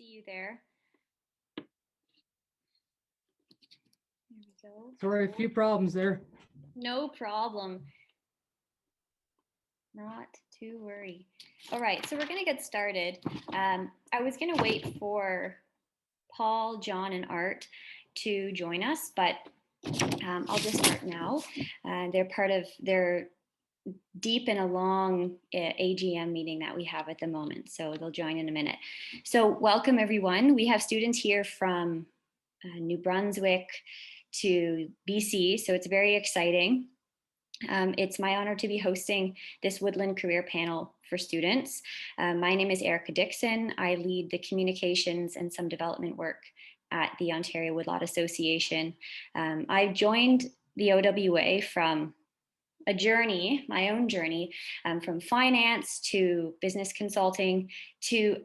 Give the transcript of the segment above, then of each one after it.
see you there. There we go. Sorry, a few problems there. No problem. Not to worry. All right, so we're going to get started. I was going to wait for Paul, John, and Art to join us, but I'll just start now. They're deep in a long AGM meeting that we have at the moment, so they'll join in a minute. So welcome everyone. We have students here from New Brunswick to BC, so it's very exciting. It's my honor to be hosting this Woodland Career Panel for students. My name is Erica Dixon. I lead the communications and some development work at the Ontario Woodlot Association. I joined the OWA from a journey, my own journey, from finance to business consulting to,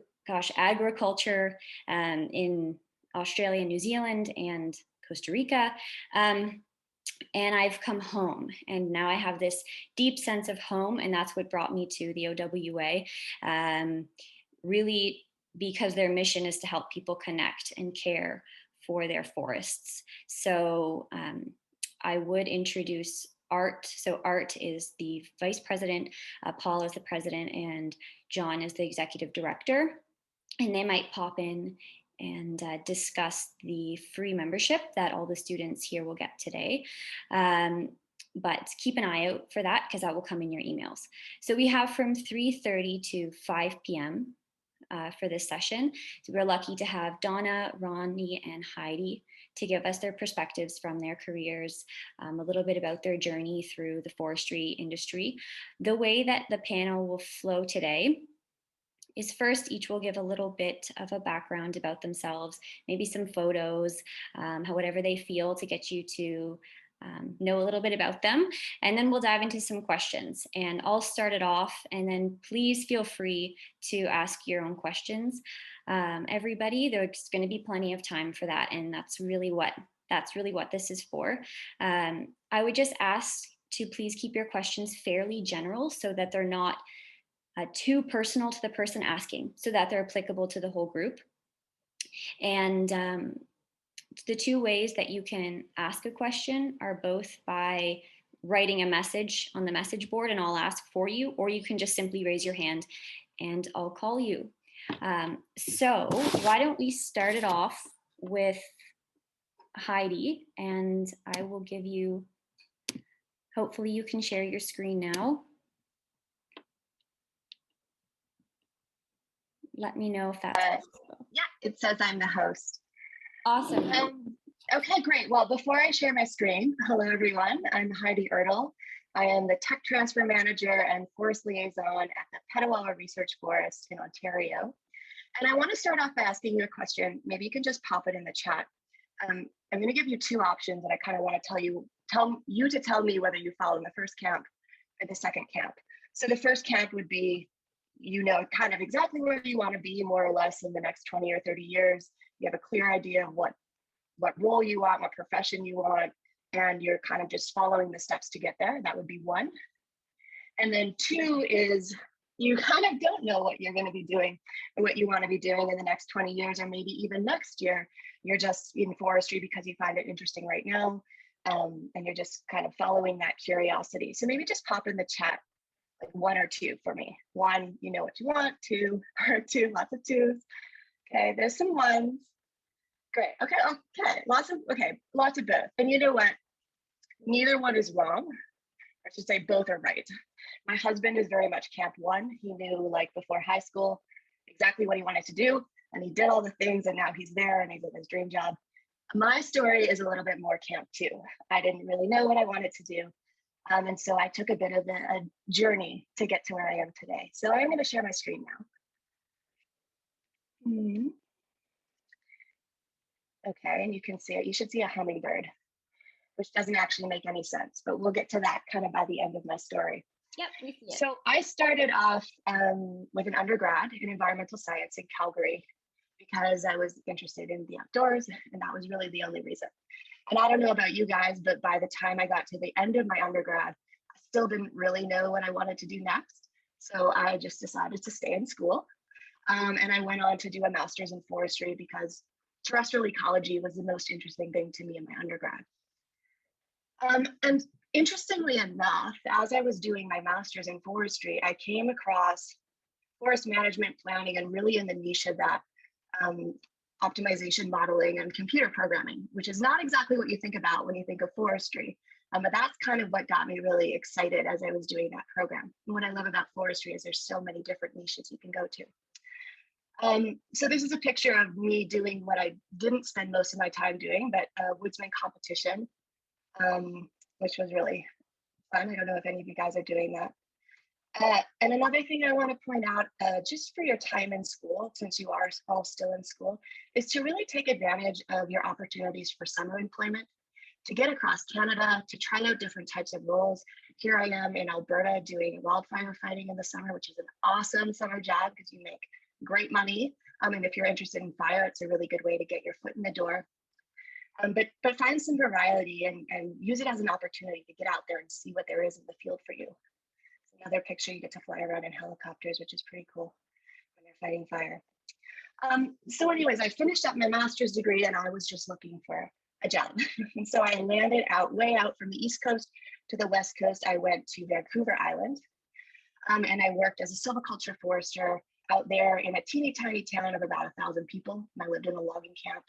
agriculture in Australia, New Zealand, and Costa Rica. And I've come home, and now I have this deep sense of home, and that's what brought me to the OWA, really because their mission is to help people connect and care for their forests. So I would introduce Art. So Art is the vice president, Paul is the president, and John is the executive director. And they might pop in and discuss the free membership that all the students here will get today. But keep an eye out for that because that will come in your emails. So we have from 3:30 to 5 p.m. For this session. So we're lucky to have Donna, Ronnie, and Heidi to give us their perspectives from their careers, a little bit about their journey through the forestry industry. The way that the panel will flow today is first, each will give a little bit of a background about themselves, maybe some photos, whatever they feel to get you to know a little bit about them. And then we'll dive into some questions. And I'll start it off, and then please feel free to ask your own questions. Everybody, there's going to be plenty of time for that. And that's really what this is for. I would just ask to please keep your questions fairly general so that they're not too personal to the person asking, so that they're applicable to the whole group. And the two ways that you can ask a question are both by writing a message on the message board and I'll ask for you, or you can just simply raise your hand and I'll call you. So why don't we start it off with Heidi, and I will give you, hopefully you can share your screen now. Let me know if that's possible. Yeah, it says I'm the host. Awesome. Okay, great. Well, before I share my screen, hello everyone. I'm Heidi Erdle. I am the Tech Transfer Manager and Forest Liaison at the Petawawa Research Forest in Ontario. And I want to start off by asking you a question. Maybe you can just pop it in the chat. I'm going to give you two options, and I kind of want to tell you to tell me whether you fall in the first camp or the second camp. So the first camp would be, you know, kind of exactly where you want to be more or less in the next 20 or 30 years. You have a clear idea of what role you want, what profession you want, and you're kind of just following the steps to get there. That would be one. And then two is you kind of don't know what you're going to be doing or what you want to be doing in the next 20 years, or maybe even next year. You're just in forestry because you find it interesting right now, and you're just kind of following that curiosity. So maybe just pop in the chat like one or two for me. One, you know what you want. Two, or two, lots of twos. Okay, there's some ones. Great. Okay. Lots of both. And you know what? Neither one is wrong. I should say both are right. My husband is very much camp one. He knew, like, before high school exactly what he wanted to do, and he did all the things, and now he's there and he's in his dream job. My story is a little bit more camp two. I didn't really know what I wanted to do. And so I took a bit of a journey to get to where I am today. So I'm going to share my screen now. Okay, and you can see it. You should see a hummingbird, which doesn't actually make any sense, but we'll get to that kind of by the end of my story. Yep, we see it. So I started off with an undergrad in environmental science in Calgary because I was interested in the outdoors, and that was really the only reason. And I don't know about you guys, but by the time I got to the end of my undergrad, I still didn't really know what I wanted to do next. So I just decided to stay in school. And I went on to do a master's in forestry because terrestrial ecology was the most interesting thing to me in my undergrad. And interestingly enough, as I was doing my master's in forestry, I came across forest management planning and really in the niche of that optimization modeling and computer programming, which is not exactly what you think about when you think of forestry. But that's kind of what got me really excited as I was doing that program. And what I love about forestry is there's so many different niches you can go to. So this is a picture of me doing what I didn't spend most of my time doing, but a woodsman competition, which was really fun. I don't know if any of you guys are doing that. And another thing I want to point out, just for your time in school, since you are all still in school, is to really take advantage of your opportunities for summer employment, to get across Canada, to try out different types of roles. Here I am in Alberta doing wildfire fighting in the summer, which is an awesome summer job because you make great money. And if you're interested in fire, it's a really good way to get your foot in the door. But find some variety and use it as an opportunity to get out there and see what there is in the field for you. Another picture, you get to fly around in helicopters, which is pretty cool when you're fighting fire. So anyways, I finished up my master's degree and I was just looking for a job. And so I landed way out from the East Coast to the West Coast. I went to Vancouver Island and I worked as a silviculture forester out there in a teeny tiny town of about 1,000 people. And I lived in a logging camp.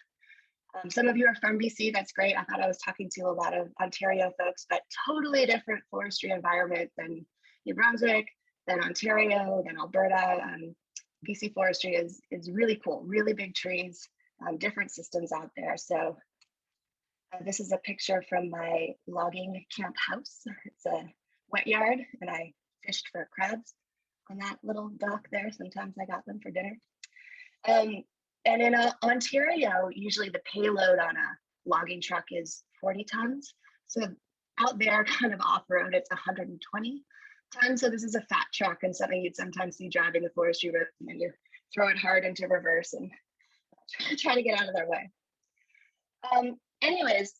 Some of you are from BC, that's great. I thought I was talking to a lot of Ontario folks, but totally different forestry environment than New Brunswick, than Ontario, than Alberta. BC forestry is really cool, really big trees, different systems out there. So this is a picture from my logging camp house. It's a wet yard and I fished for crabs on that little dock there. Sometimes I got them for dinner. And in Ontario, usually the payload on a logging truck is 40 tons. So out there kind of off-road, it's 120 tons. So this is a fat truck and something you'd sometimes see driving the forestry road, and then you throw it hard into reverse and try to get out of their way. Anyways,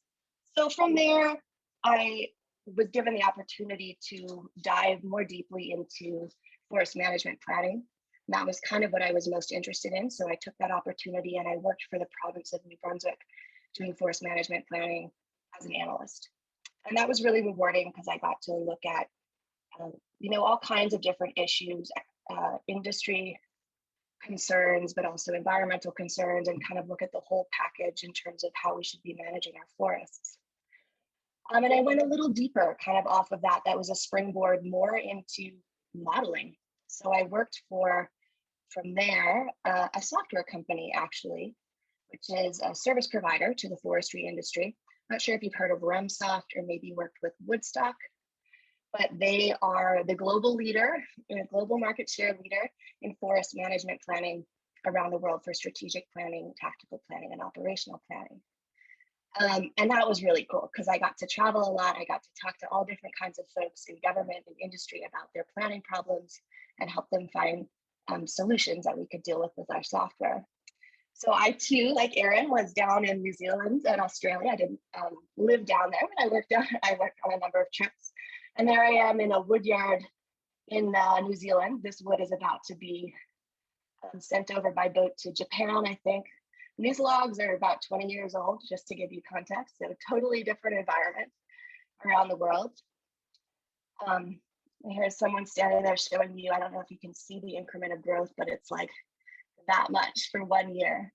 so from there, I was given the opportunity to dive more deeply into forest management planning. And that was kind of what I was most interested in. So I took that opportunity and I worked for the province of New Brunswick doing forest management planning as an analyst. And that was really rewarding because I got to look at, all kinds of different issues, industry concerns, but also environmental concerns, and kind of look at the whole package in terms of how we should be managing our forests. And I went a little deeper kind of off of that. That was a springboard more into modeling. So I worked from there, a software company actually, which is a service provider to the forestry industry. Not sure if you've heard of RemSoft or maybe worked with Woodstock, but they are the global leader, a global market share leader in forest management planning around the world for strategic planning, tactical planning, and operational planning. And that was really cool because I got to travel a lot. I got to talk to all different kinds of folks in government and industry about their planning problems and help them find solutions that we could deal with our software. So I too, like Erin, was down in New Zealand and Australia. I didn't live down there, but I worked on a number of trips. And there I am in a wood yard in New Zealand. This wood is about to be sent over by boat to Japan, I think. And these logs are about 20 years old, just to give you context. So totally different environment around the world. And here's someone standing there showing you, I don't know if you can see the increment of growth, but it's like that much for 1 year.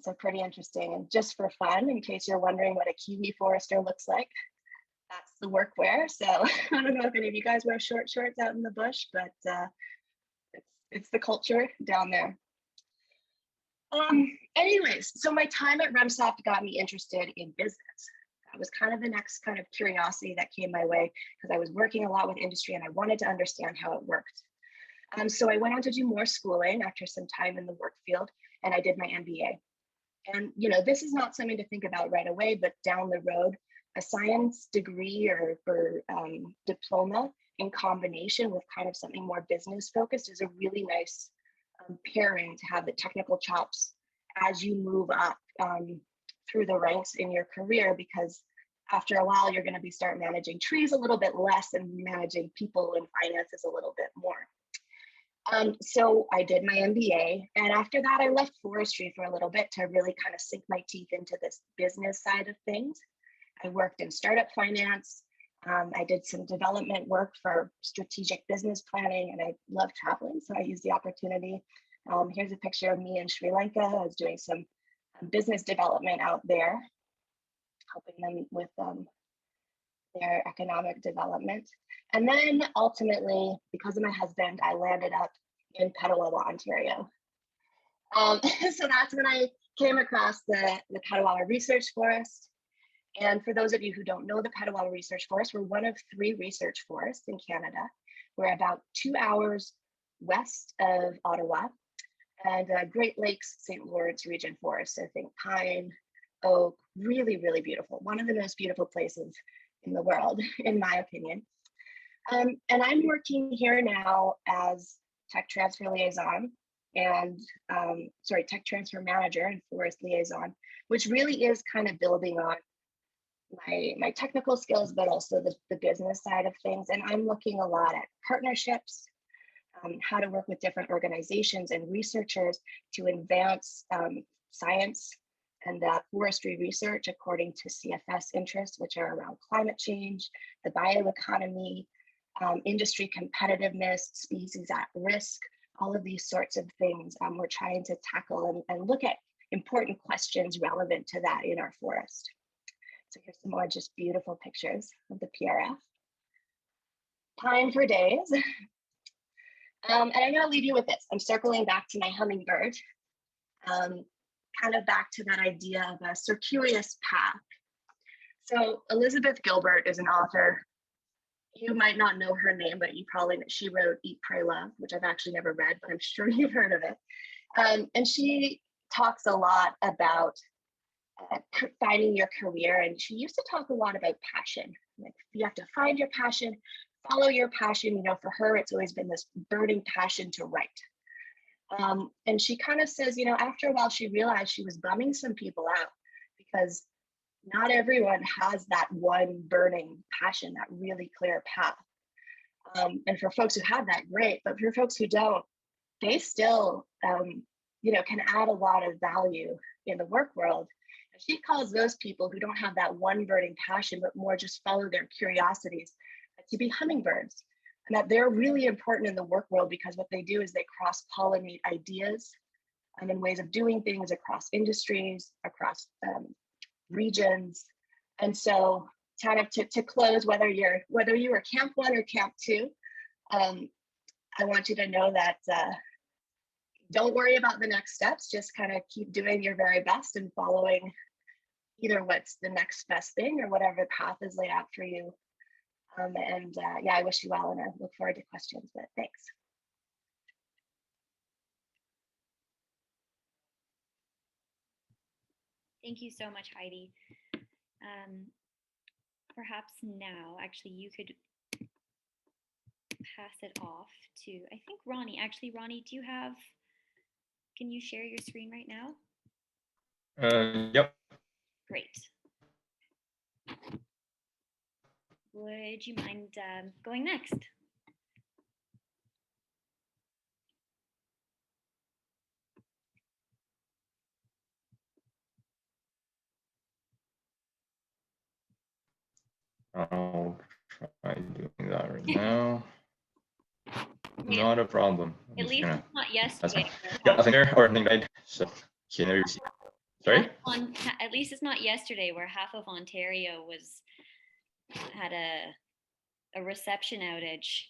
So pretty interesting. And just for fun, in case you're wondering what a Kiwi forester looks like, that's the workwear. So I don't know if any of you guys wear short shorts out in the bush, but it's the culture down there. Anyways, so my time at RemSoft got me interested in business. That was kind of the next kind of curiosity that came my way because I was working a lot with industry and I wanted to understand how it worked. So I went on to do more schooling after some time in the work field, and I did my MBA. And this is not something to think about right away, but down the road, a science degree or diploma in combination with kind of something more business focused is a really nice pairing to have the technical chops as you move up through the ranks in your career, because after a while you're going to start managing trees a little bit less and managing people and finances a little bit more. So I did my MBA, and after that, I left forestry for a little bit to really kind of sink my teeth into this business side of things. I worked in startup finance. I did some development work for strategic business planning, and I love traveling, so I used the opportunity. Here's a picture of me in Sri Lanka. I was doing some business development out there, helping them with their economic development. And then ultimately, because of my husband, I landed up in Petawawa, Ontario. So that's when I came across the Petawawa Research Forest. And for those of you who don't know the Petawawa Research Forest, we're one of 3 research forests in Canada. We're about 2 hours west of Ottawa, and Great Lakes, St. Lawrence region forest. So think pine, oak, really, really beautiful. One of the most beautiful places in the world, in my opinion. And I'm working here now as tech transfer liaison and tech transfer manager and forest liaison, which really is kind of building on my technical skills, but also the business side of things. And I'm looking a lot at partnerships, how to work with different organizations and researchers to advance science and forestry research according to CFS interests, which are around climate change, the bioeconomy, industry competitiveness, species at risk, all of these sorts of things we're trying to tackle and look at important questions relevant to that in our forest. So here's some more just beautiful pictures of the PRF. Pine for days. And I'm gonna leave you with this. I'm circling back to my hummingbird, kind of back to that idea of a circuitous path. So Elizabeth Gilbert is an author. You might not know her name, but she wrote Eat, Pray, Love, which I've actually never read, but I'm sure you've heard of it. And she talks a lot about finding your career. And she used to talk a lot about passion. Like you have to find your passion, follow your passion. You know, for her, it's always been this burning passion to write. And she kind of says, you know, after a while, she realized she was bumming some people out because not everyone has that one burning passion, that really clear path. And for folks who have that, great. But for folks who don't, they still, you know, can add a lot of value in the work world. And she calls those people who don't have that one burning passion, but more just follow their curiosities, to be hummingbirds. And that they're really important in the work world because what they do is they cross-pollinate ideas and ways of doing things across industries, across regions. And so kind of to close, whether you were Camp 1 or Camp 2, I want you to know that don't worry about the next steps, just kind of keep doing your very best and following either what's the next best thing or whatever path is laid out for you. Yeah, I wish you well and I look forward to questions, but thanks. Thank you so much, Heidi. Perhaps now, actually, you could pass it off to, I think, Ronnie. Actually, Ronnie, can you share your screen right now? Yep. Great. Would you mind going next? I'll try doing that right now. Not a problem. At least it's not yesterday. Yeah, nothing there or anything right. So can you see? Sorry? At least it's not yesterday where half of Ontario had a reception outage.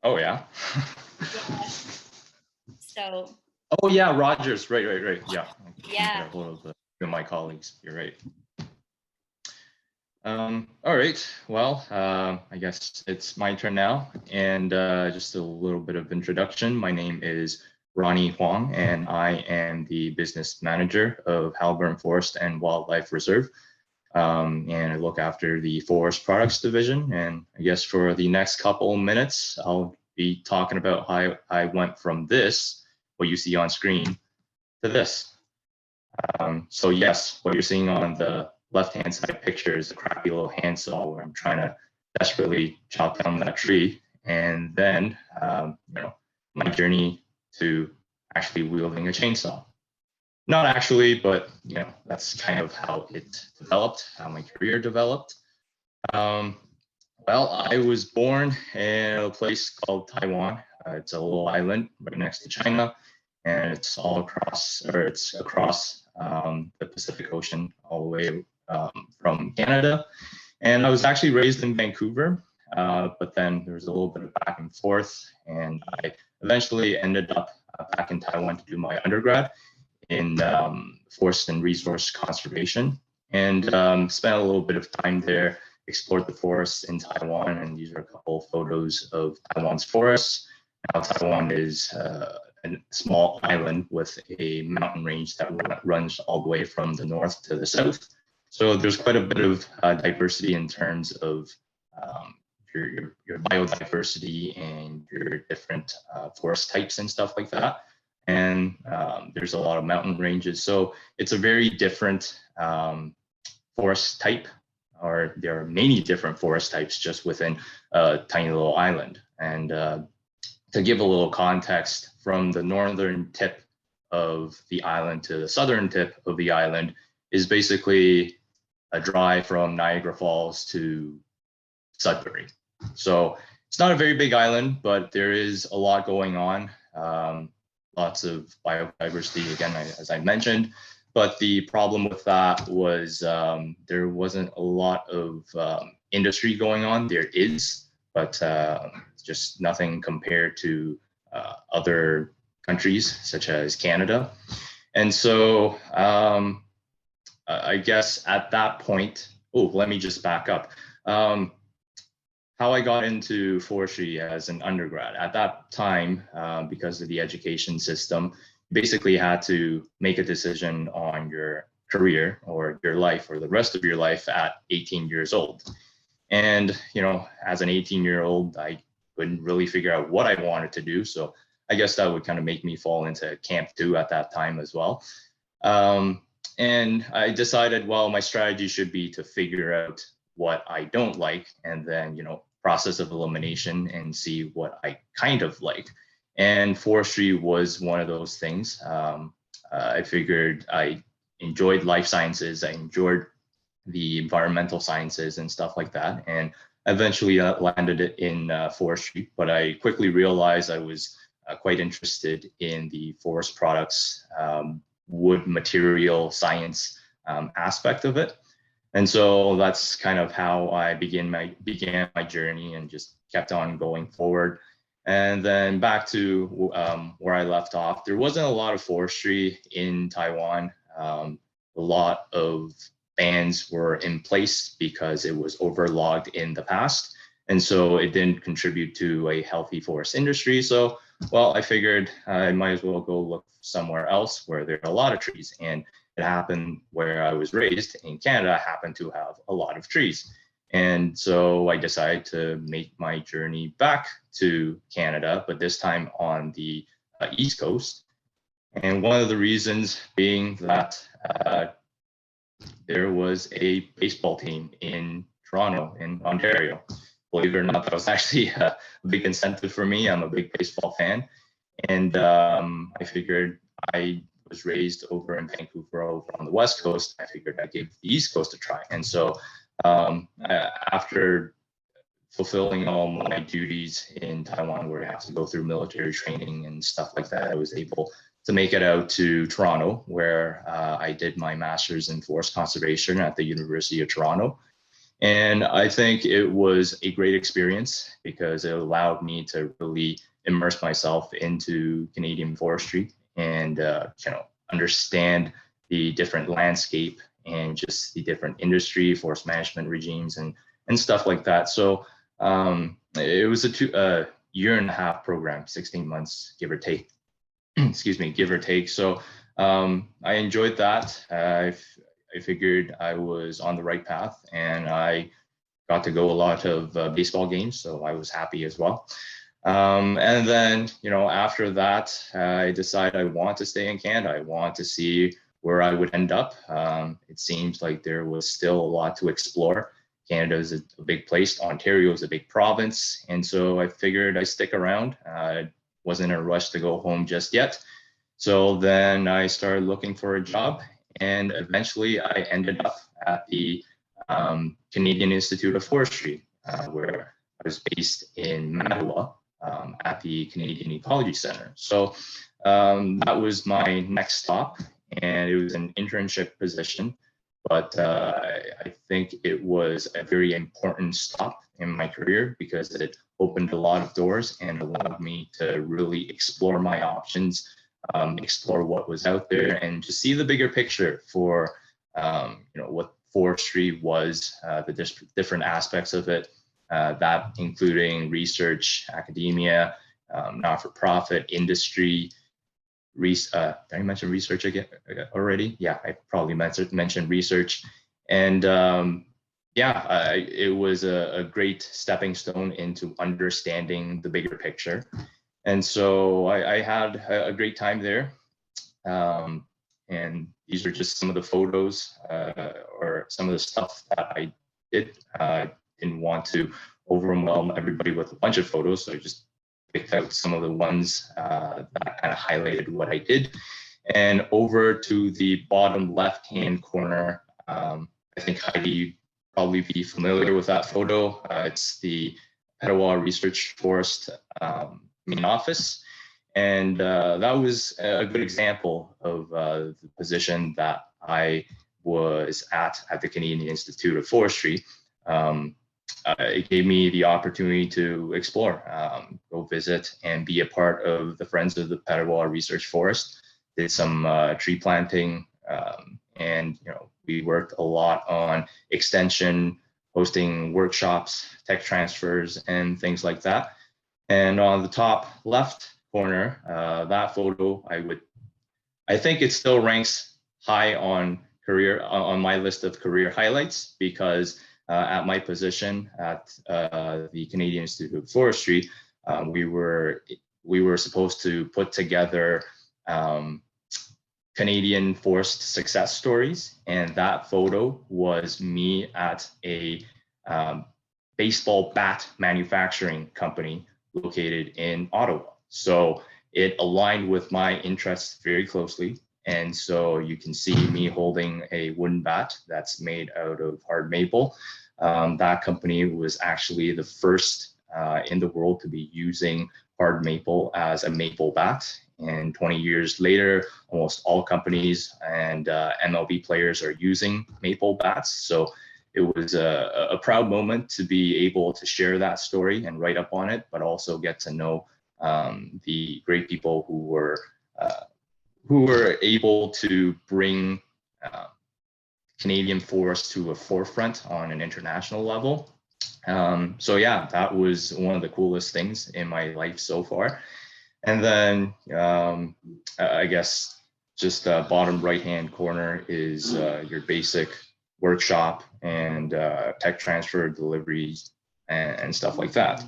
Oh yeah. Yeah. So. Oh yeah, Rogers. Right. Yeah. Yeah. One of my colleagues. You're right. All right. Well, I guess it's my turn now, and just a little bit of introduction. My name is Ronnie Huang, and I am the business manager of Halburn Forest and Wildlife Reserve. And I look after the forest products division. And I guess for the next couple minutes, I'll be talking about how I went from this, what you see on screen, to this. So yes, what you're seeing on the left-hand side picture is a crappy little handsaw where I'm trying to desperately chop down that tree. and then my journey to actually wielding a chainsaw. Not actually, but that's kind of how it developed, how my career developed. Well, I was born in a place called Taiwan. It's a little island right next to China, and it's across the Pacific Ocean, all the way from Canada. And I was actually raised in Vancouver, but then there was a little bit of back and forth, and I eventually ended up back in Taiwan to do my undergrad in forest and resource conservation, and spent a little bit of time there, explored the forests in Taiwan, and these are a couple of photos of Taiwan's forests. Now, Taiwan is a small island with a mountain range that runs all the way from the north to the south. So there's quite a bit of diversity in terms of your biodiversity and your different forest types and stuff like that. And there's a lot of mountain ranges. So it's a very different forest type, or there are many different forest types just within a tiny little island. And to give a little context, from the northern tip of the island to the southern tip of the island is basically a drive from Niagara Falls to Sudbury. So it's not a very big island, but there is a lot going on. Lots of biodiversity, again, as I mentioned. But the problem with that was there wasn't a lot of industry going on. There is, but just nothing compared to other countries such as Canada. And so I guess at that point, let me just back up. How I got into forestry as an undergrad. At that time, because of the education system, basically had to make a decision on your career or your life or the rest of your life at 18 years old. And, as an 18-year-old, I couldn't really figure out what I wanted to do. So I guess that would kind of make me fall into Camp 2 at that time as well. And I decided, well, my strategy should be to figure out what I don't like, and then, process of elimination and see what I kind of like. And forestry was one of those things. I figured I enjoyed life sciences. I enjoyed the environmental sciences and stuff like that. And eventually landed it in forestry, but I quickly realized I was quite interested in the forest products, wood material science aspect of it. And so that's kind of how I began my journey and just kept on going forward. And then back to where I left off, there wasn't a lot of forestry in Taiwan. A lot of bans were in place because it was overlogged in the past. And so it didn't contribute to a healthy forest industry. So, well, I figured I might as well go look somewhere else where there are a lot of trees. And it happened where I was raised in Canada, happened to have a lot of trees. And so I decided to make my journey back to Canada, but this time on the East Coast. And one of the reasons being that there was a baseball team in Toronto, in Ontario. Believe it or not, that was actually a big incentive for me. I'm a big baseball fan. And I figured I was raised over in Vancouver, over on the West Coast. I figured I'd give the East Coast a try. And so after fulfilling all my duties in Taiwan, where I have to go through military training and stuff like that, I was able to make it out to Toronto, where I did my master's in forest conservation at the University of Toronto. And I think it was a great experience because it allowed me to really immerse myself into Canadian forestry and understand the different landscape and just the different industry, forest management regimes and stuff like that. So it was a year and a half program, 16 months, give or take. Excuse me, give or take. So I enjoyed that. I figured I was on the right path, and I got to go a lot of baseball games, so I was happy as well. And then, after that, I decided I want to stay in Canada. I want to see where I would end up. It seems like there was still a lot to explore. Canada is a big place. Ontario is a big province. And so I figured I'd stick around. Wasn't in a rush to go home just yet. So then I started looking for a job, and eventually I ended up at the Canadian Institute of Forestry, where I was based in Ottawa at the Canadian Ecology Center. So that was my next stop, and it was an internship position, but I think it was a very important stop in my career because it opened a lot of doors and allowed me to really explore my options, explore what was out there, and to see the bigger picture for what forestry was, the different aspects of it, that including research, academia, not-for-profit, industry. Did I mention research again already? Yeah, I probably mentioned research. And it was a great stepping stone into understanding the bigger picture. And so I had a great time there. And these are just some of the photos or some of the stuff that I did. Didn't want to overwhelm everybody with a bunch of photos, so I just picked out some of the ones that kind of highlighted what I did. And over to the bottom left-hand corner, I think Heidi, you'd probably be familiar with that photo. It's the Petawawa Research Forest main office. And that was a good example of the position that I was at the Canadian Institute of Forestry. It gave me the opportunity to explore, go visit and be a part of the Friends of the Petawawa Research Forest. Did some tree planting, and we worked a lot on extension, hosting workshops, tech transfers, and things like that. And on the top left corner, that photo, I think it still ranks high on my list of career highlights, because at my position at the Canadian Institute of Forestry, we were supposed to put together Canadian forest success stories, and that photo was me at a baseball bat manufacturing company located in Ottawa. So it aligned with my interests very closely. And so you can see me holding a wooden bat that's made out of hard maple. That company was actually the first in the world to be using hard maple as a maple bat. And 20 years later, almost all companies and MLB players are using maple bats. So it was a proud moment to be able to share that story and write up on it, but also get to know the great people who were able to bring Canadian forests to a forefront on an international level. So yeah, that was one of the coolest things in my life so far. And then I guess just bottom right-hand corner is your basic workshop and tech transfer deliveries and stuff like that.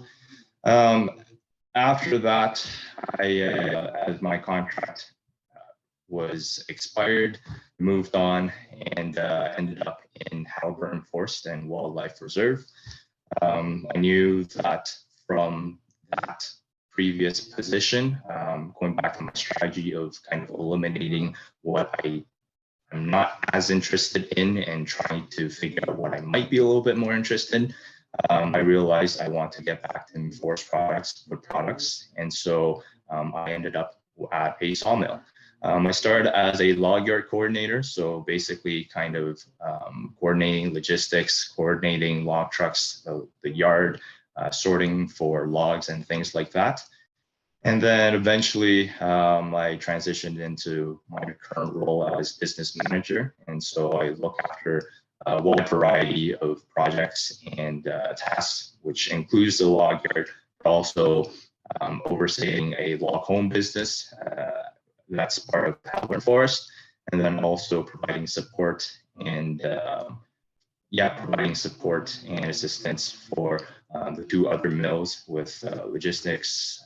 After that, as my contract was expired, moved on, and ended up in Haliburton Forest and Wildlife Reserve. I knew that from that previous position, going back to my strategy of kind of eliminating what I'm not as interested in and trying to figure out what I might be a little bit more interested in, I realized I want to get back to forest products, wood products. And so I ended up at a sawmill. I started as a log yard coordinator, so basically kind of coordinating logistics, coordinating log trucks, the yard, sorting for logs and things like that. And then eventually I transitioned into my current role as business manager. And so I look after a wide variety of projects and tasks, which includes the log yard, but also overseeing a log home business that's part of Haliburton Forest, and then also providing support and assistance for the two other mills with logistics,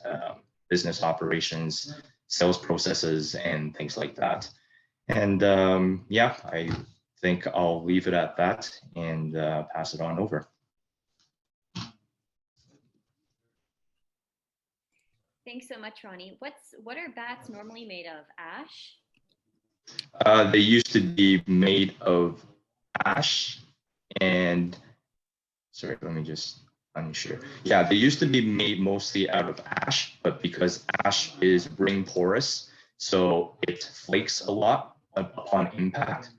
business operations, sales processes, and things like that. And I think I'll leave it at that and pass it on over. Thanks so much, Ronnie. What are bats normally made of? Ash? They used to be made of ash and, sorry, let me just unsure. Yeah, they used to be made mostly out of ash, but because ash is ring porous, so it flakes a lot upon impact.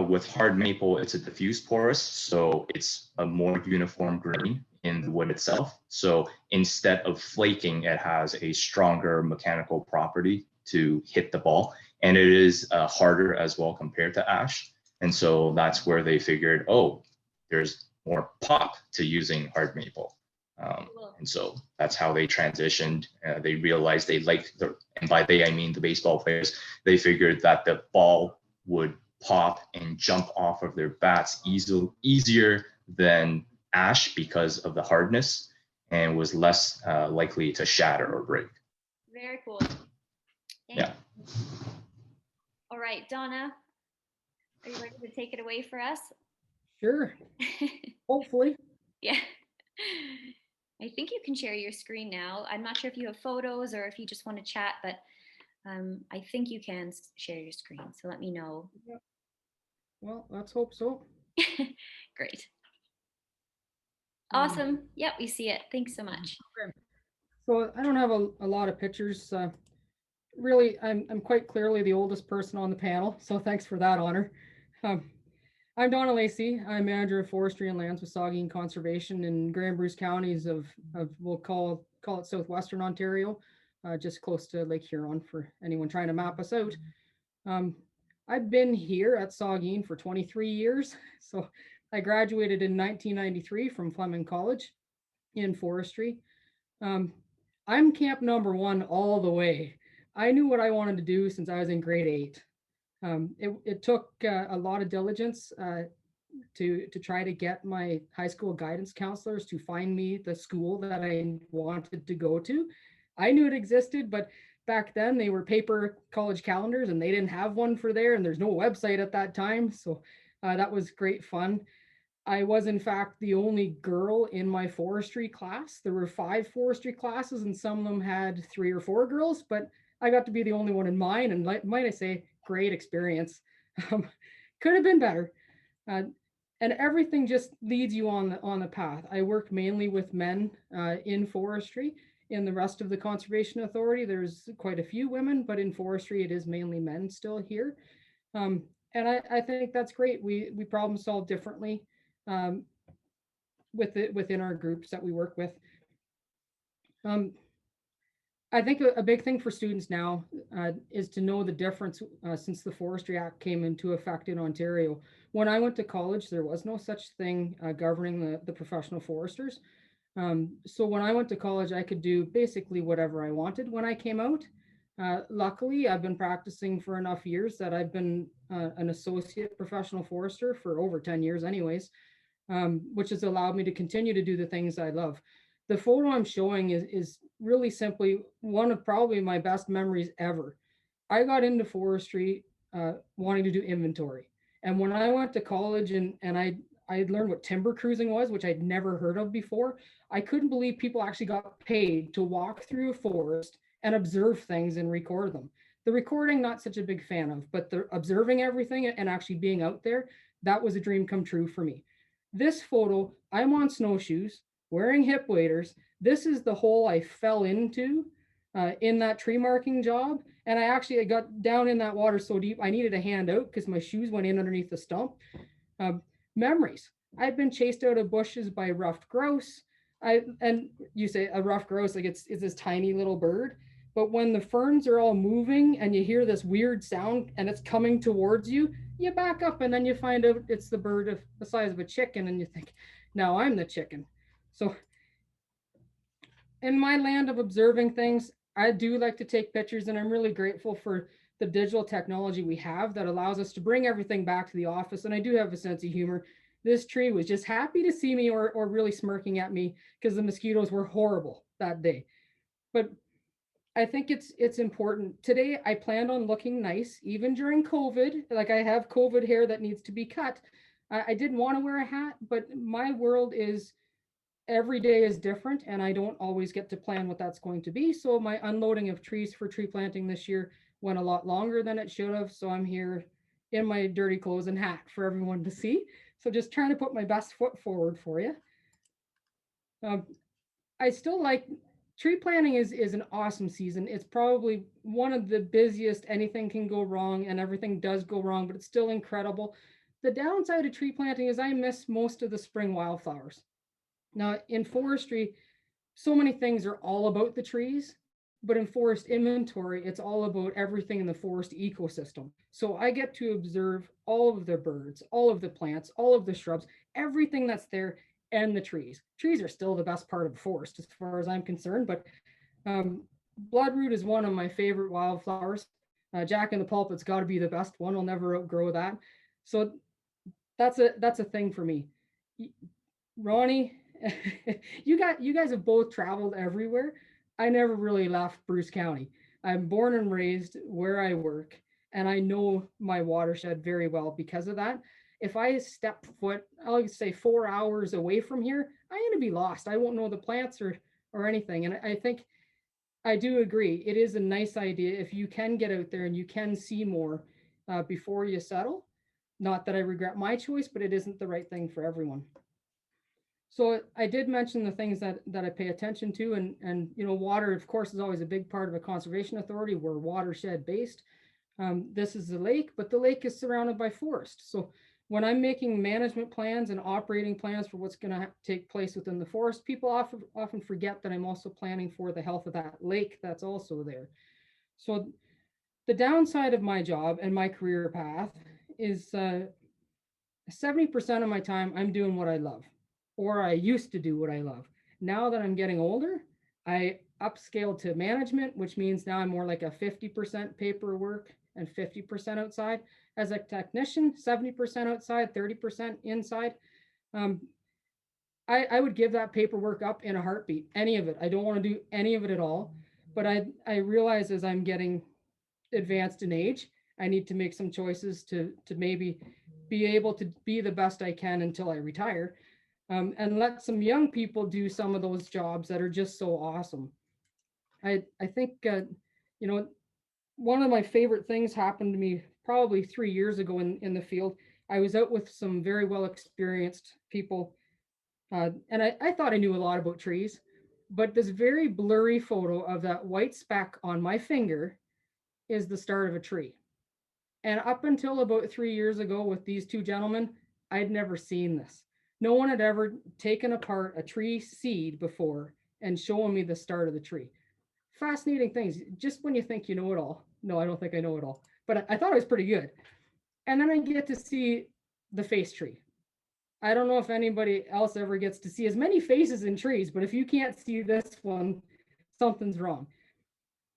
With hard maple, it's a diffuse porous, so it's a more uniform grain in the wood itself. So instead of flaking, it has a stronger mechanical property to hit the ball, and it is harder as well compared to ash. And so that's where they figured, oh, there's more pop to using hard maple. And so that's how they transitioned. They realized they liked and by they I mean the baseball players, they figured that the ball would pop and jump off of their bats easier than ash because of the hardness, and was less likely to shatter or break. Very cool. Yeah. All right, Donna, are you ready to take it away for us? Sure. Hopefully. Yeah. I think you can share your screen now. I'm not sure if you have photos or if you just want to chat, but I think you can share your screen. So let me know. Yep. Well, let's hope so. Great. Awesome. Yep, we see it. Thanks so much. Okay. So I don't have a lot of pictures. Really, I'm quite clearly the oldest person on the panel, so thanks for that honor. I'm Donna Lacey. I'm manager of forestry and lands with Saugeen Conservation in Grand Bruce counties of we'll call it southwestern Ontario, just close to Lake Huron for anyone trying to map us out. I've been here at Saugeen for 23 years. So I graduated in 1993 from Fleming College in forestry. I'm camp number one all the way. I knew what I wanted to do since I was in grade 8. It took a lot of diligence to try to get my high school guidance counselors to find me the school that I wanted to go to. I knew it existed, but back then they were paper college calendars and they didn't have one for there, and there's no website at that time. So that was great fun. I was in fact the only girl in my forestry class. There were 5 forestry classes and some of them had 3 or 4 girls, but I got to be the only one in mine, and might I say, great experience. Could have been better. And everything just leads you on the path. I work mainly with men in forestry. In the rest of the Conservation Authority, there's quite a few women, but in forestry, it is mainly men still here. And I think that's great. We problem solve differently within our groups that we work with. I think a big thing for students now is to know the difference since the Forestry Act came into effect in Ontario. When I went to college, there was no such thing governing the professional foresters. So when I went to college, I could do basically whatever I wanted when I came out. Luckily, I've been practicing for enough years that I've been an associate professional forester for over 10 years anyways, which has allowed me to continue to do the things I love. The photo I'm showing is really simply one of probably my best memories ever. I got into forestry wanting to do inventory. And when I went to college and I learned what timber cruising was, which I'd never heard of before, I couldn't believe people actually got paid to walk through a forest and observe things and record them. The recording, not such a big fan of, but the observing everything and actually being out there, that was a dream come true for me. This photo, I'm on snowshoes, wearing hip waders. This is the hole I fell into in that tree marking job. And I got down in that water so deep, I needed a hand out because my shoes went in underneath the stump. Memories. I've been chased out of bushes by ruffed grouse. And you say a ruffed grouse, like it's this tiny little bird. But when the ferns are all moving and you hear this weird sound and it's coming towards you, you back up and then you find out it's the bird of the size of a chicken and you think, now I'm the chicken. So in my land of observing things, I do like to take pictures, and I'm really grateful for the digital technology we have that allows us to bring everything back to the office. And I do have a sense of humor. This tree was just happy to see me or really smirking at me because the mosquitoes were horrible that day. But I think it's important. Today, I planned on looking nice, even during COVID. Like I have COVID hair that needs to be cut. I didn't want to wear a hat, but my world is every day is different, and I don't always get to plan what that's going to be. So my unloading of trees for tree planting this year went a lot longer than it should have. So I'm here in my dirty clothes and hat for everyone to see. So just trying to put my best foot forward for you. I still like tree planting is an awesome season. It's probably one of the busiest. Anything can go wrong and everything does go wrong, but it's still incredible. The downside of tree planting is I miss most of the spring wildflowers. Now in forestry, so many things are all about the trees, but in forest inventory, it's all about everything in the forest ecosystem. So I get to observe all of the birds, all of the plants, all of the shrubs, everything that's there, and the trees. Trees are still the best part of the forest as far as I'm concerned, but bloodroot is one of my favorite wildflowers. Jack in the Pulpit's got to be the best one. I'll never outgrow that. So that's a thing for me. Ronnie, you guys have both traveled everywhere. I never really left Bruce County. I'm born and raised where I work, and I know my watershed very well because of that. If I step foot, I'll say 4 hours away from here, I'm going to be lost. I won't know the plants or anything. And I think I do agree. It is a nice idea if you can get out there and you can see more before you settle. Not that I regret my choice, but it isn't the right thing for everyone. So I did mention the things that I pay attention to, and water, of course, is always a big part of a conservation authority. We're watershed based. This is the lake, but the lake is surrounded by forest. So when I'm making management plans and operating plans for what's going to take place within the forest, people often forget that I'm also planning for the health of that lake that's also there. So the downside of my job and my career path is 70% of my time I'm doing what I love, or I used to do what I love. Now that I'm getting older, I upscaled to management, which means now I'm more like a 50% paperwork and 50% outside. As a technician, 70% outside, 30% inside. I would give that paperwork up in a heartbeat, any of it. I don't want to do any of it at all. But I realize as I'm getting advanced in age, I need to make some choices to maybe be able to be the best I can until I retire. And let some young people do some of those jobs that are just so awesome. I think, one of my favorite things happened to me probably 3 years ago in the field. I was out with some very well experienced people, and I thought I knew a lot about trees, but this very blurry photo of that white speck on my finger is the start of a tree. And up until about 3 years ago with these two gentlemen, I'd never seen this. No one had ever taken apart a tree seed before and shown me the start of the tree. Fascinating things, just when you think you know it all. No, I don't think I know it all, but I thought it was pretty good. And then I get to see the face tree. I don't know if anybody else ever gets to see as many faces in trees, but if you can't see this one, something's wrong.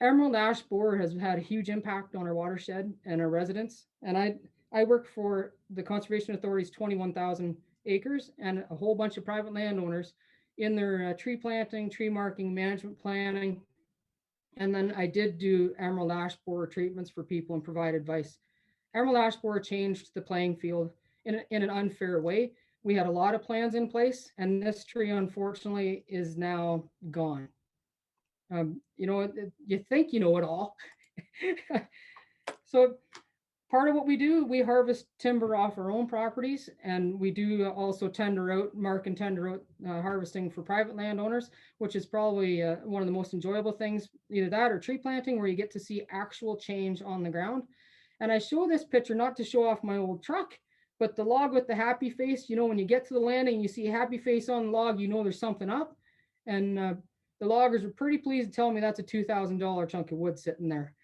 Emerald ash borer has had a huge impact on our watershed and our residents. And I work for the Conservation Authority's 21,000 acres and a whole bunch of private landowners in their tree planting, tree marking, management planning. And then I did do emerald ash borer treatments for people and provide advice. Emerald ash borer changed the playing field in an unfair way. We had a lot of plans in place, and this tree, unfortunately, is now gone. You think you know it all. So part of what we do, we harvest timber off our own properties, and we do also mark and tender out harvesting for private landowners, which is probably one of the most enjoyable things, either that or tree planting, where you get to see actual change on the ground. And I show this picture not to show off my old truck, but the log with the happy face. When you get to the landing and you see a happy face on the log, there's something up. And the loggers were pretty pleased to tell me that's a $2,000 chunk of wood sitting there.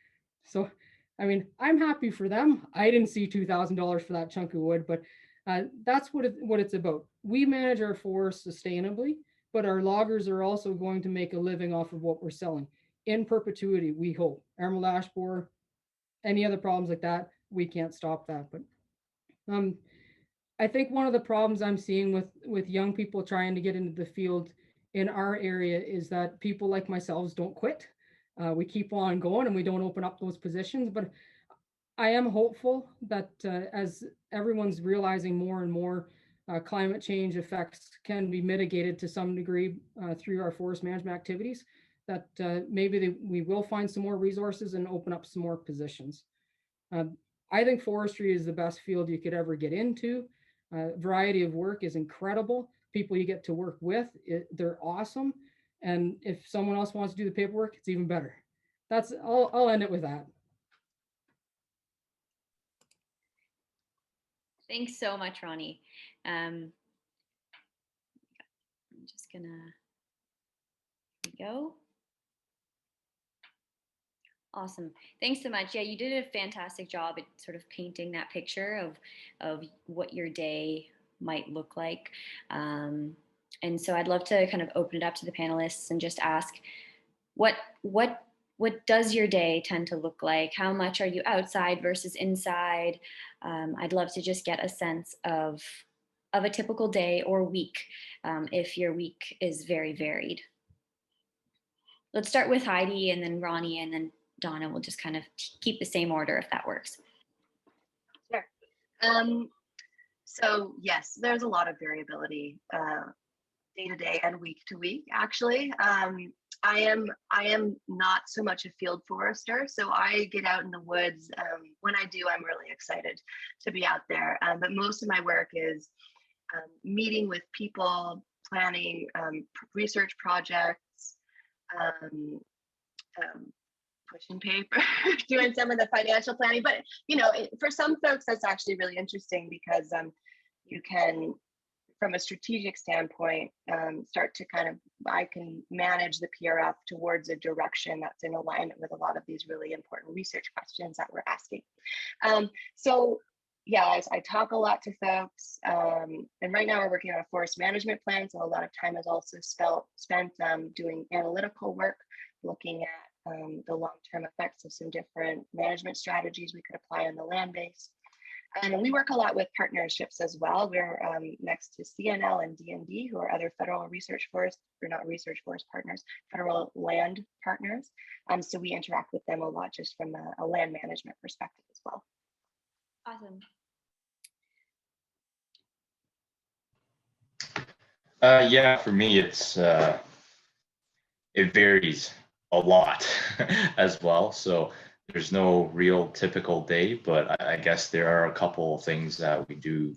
So I mean, I'm happy for them. I didn't see $2,000 for that chunk of wood, but that's what it's about. We manage our forest sustainably, but our loggers are also going to make a living off of what we're selling in perpetuity, we hope. Emerald ash borer, any other problems like that, we can't stop that. But I think one of the problems I'm seeing with young people trying to get into the field in our area is that people like myself don't quit. we keep on going and we don't open up those positions. But I am hopeful that as everyone's realizing more and more, climate change effects can be mitigated to some degree through our forest management activities, that maybe we will find some more resources and open up some more positions. I think forestry is the best field you could ever get into. Variety of work is incredible. People you get to work with, they're awesome. And if someone else wants to do the paperwork, it's even better. I'll end it with that. Thanks so much, Ronnie. I'm just gonna, here we go. Awesome. Thanks so much. Yeah, you did a fantastic job at sort of painting that picture of what your day might look like. And so I'd love to kind of open it up to the panelists and just ask, what does your day tend to look like? How much are you outside versus inside? I'd love to just get a sense of a typical day or week, if your week is very varied. Let's start with Heidi and then Ronnie and then Donna. Will just kind of keep the same order if that works. Sure. So yes, there's a lot of variability day to day and week to week, actually. I am not so much a field forester, so I get out in the woods. When I do, I'm really excited to be out there. But most of my work is meeting with people, planning research projects, pushing paper, doing some of the financial planning. But you know, for some folks, that's actually really interesting because you can, from a strategic standpoint, start to I can manage the PRF towards a direction that's in alignment with a lot of these really important research questions that we're asking. So yeah, I talk a lot to folks, and right now we're working on a forest management plan, so a lot of time is also spent doing analytical work, looking at the long-term effects of some different management strategies we could apply on the land base. And we work a lot with partnerships as well. We're next to CNL and DND, who are other federal research forest, or not research forest partners, federal land partners. So we interact with them a lot just from a land management perspective as well. Awesome. Yeah, for me, it varies a lot as well. So there's no real typical day, but I guess there are a couple of things that we do.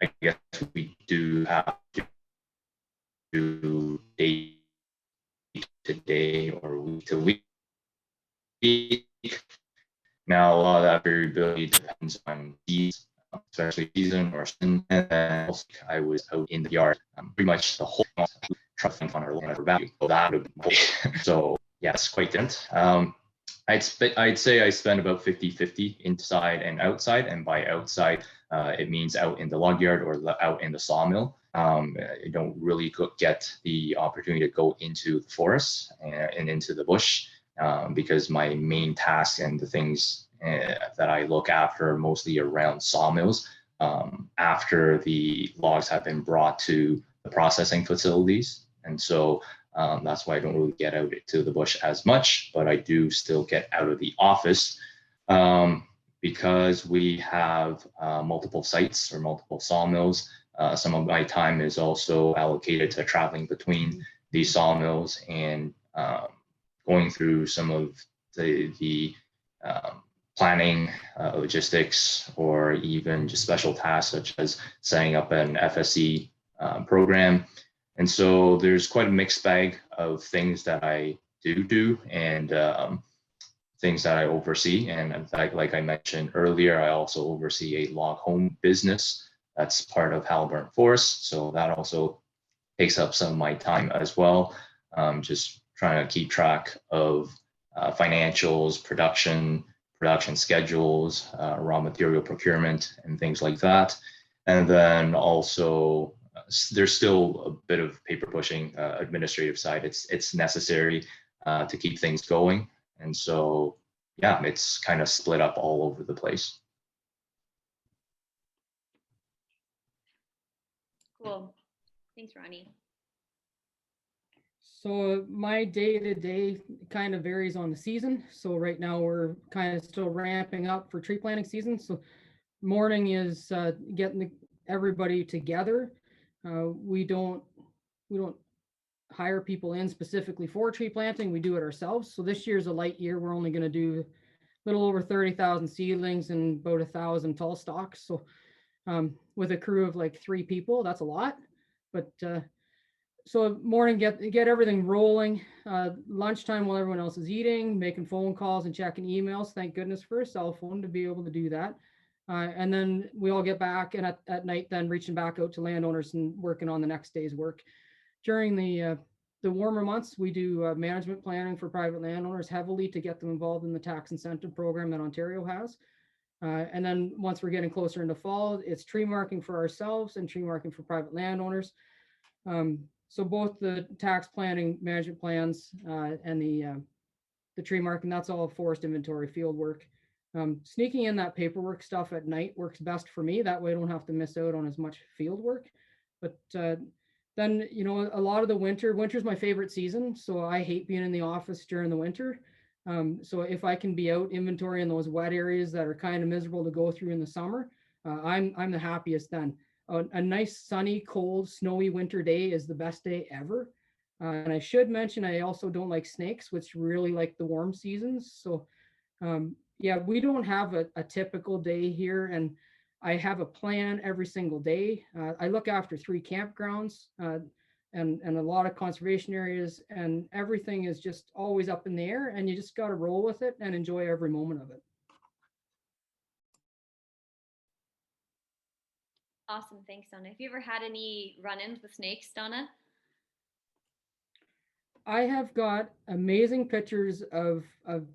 I guess we do have to do day to day or week to week. Now, a lot of that variability depends on season, especially season or season. And then I was out in the yard pretty much the whole month trying on our land value. So that would have been so yeah, it's quite different. I'd say I spend about 50-50 inside and outside, and by outside, it means out in the log yard or out in the sawmill. I don't really get the opportunity to go into the forest and into the bush because my main task and the things that I look after are mostly around sawmills after the logs have been brought to the processing facilities. And so that's why I don't really get out to the bush as much, but I do still get out of the office because we have multiple sites or multiple sawmills. Some of my time is also allocated to traveling between these sawmills and going through some of the planning, logistics, or even just special tasks such as setting up an FSE program. And so there's quite a mixed bag of things that I do and things that I oversee. And in fact, like I mentioned earlier, I also oversee a log home business that's part of Halliburton Forest. So that also takes up some of my time as well. Just trying to keep track of financials, production schedules, raw material procurement, and things like that. And then also there's still a bit of paper pushing, administrative side. It's necessary to keep things going. And so, yeah, it's kind of split up all over the place. Cool. Thanks, Ronnie. So my day-to-day kind of varies on the season. So right now we're kind of still ramping up for tree planting season. So morning is getting everybody together. We don't hire people in specifically for tree planting. We do it ourselves. So this year's a light year. We're only going to do a little over 30,000 seedlings and about 1,000 tall stalks. So with a crew of like 3 people, that's a lot. But so morning, get everything rolling. Lunchtime while everyone else is eating, making phone calls and checking emails. Thank goodness for a cell phone to be able to do that. And then we all get back, and at night then reaching back out to landowners and working on the next day's work. During the warmer months, we do management planning for private landowners heavily to get them involved in the tax incentive program that Ontario has. And then once we're getting closer into fall, it's tree marking for ourselves and tree marking for private landowners. So both the tax planning, management plans, and the tree marking, that's all forest inventory field work. Sneaking in that paperwork stuff at night works best for me. That way I don't have to miss out on as much field work. But then, you know, a lot of the winter's my favorite season. So I hate being in the office during the winter. So if I can be out inventorying those wet areas that are kind of miserable to go through in the summer, I'm the happiest then. A nice sunny, cold, snowy winter day is the best day ever. And I should mention, I also don't like snakes, which really like the warm seasons. So yeah, we don't have a typical day here, and I have a plan every single day. I look after 3 campgrounds and a lot of conservation areas, and everything is just always up in the air, and you just got to roll with it and enjoy every moment of it. Awesome. Thanks, Donna. Have you ever had any run-ins with snakes, Donna? I have got amazing pictures of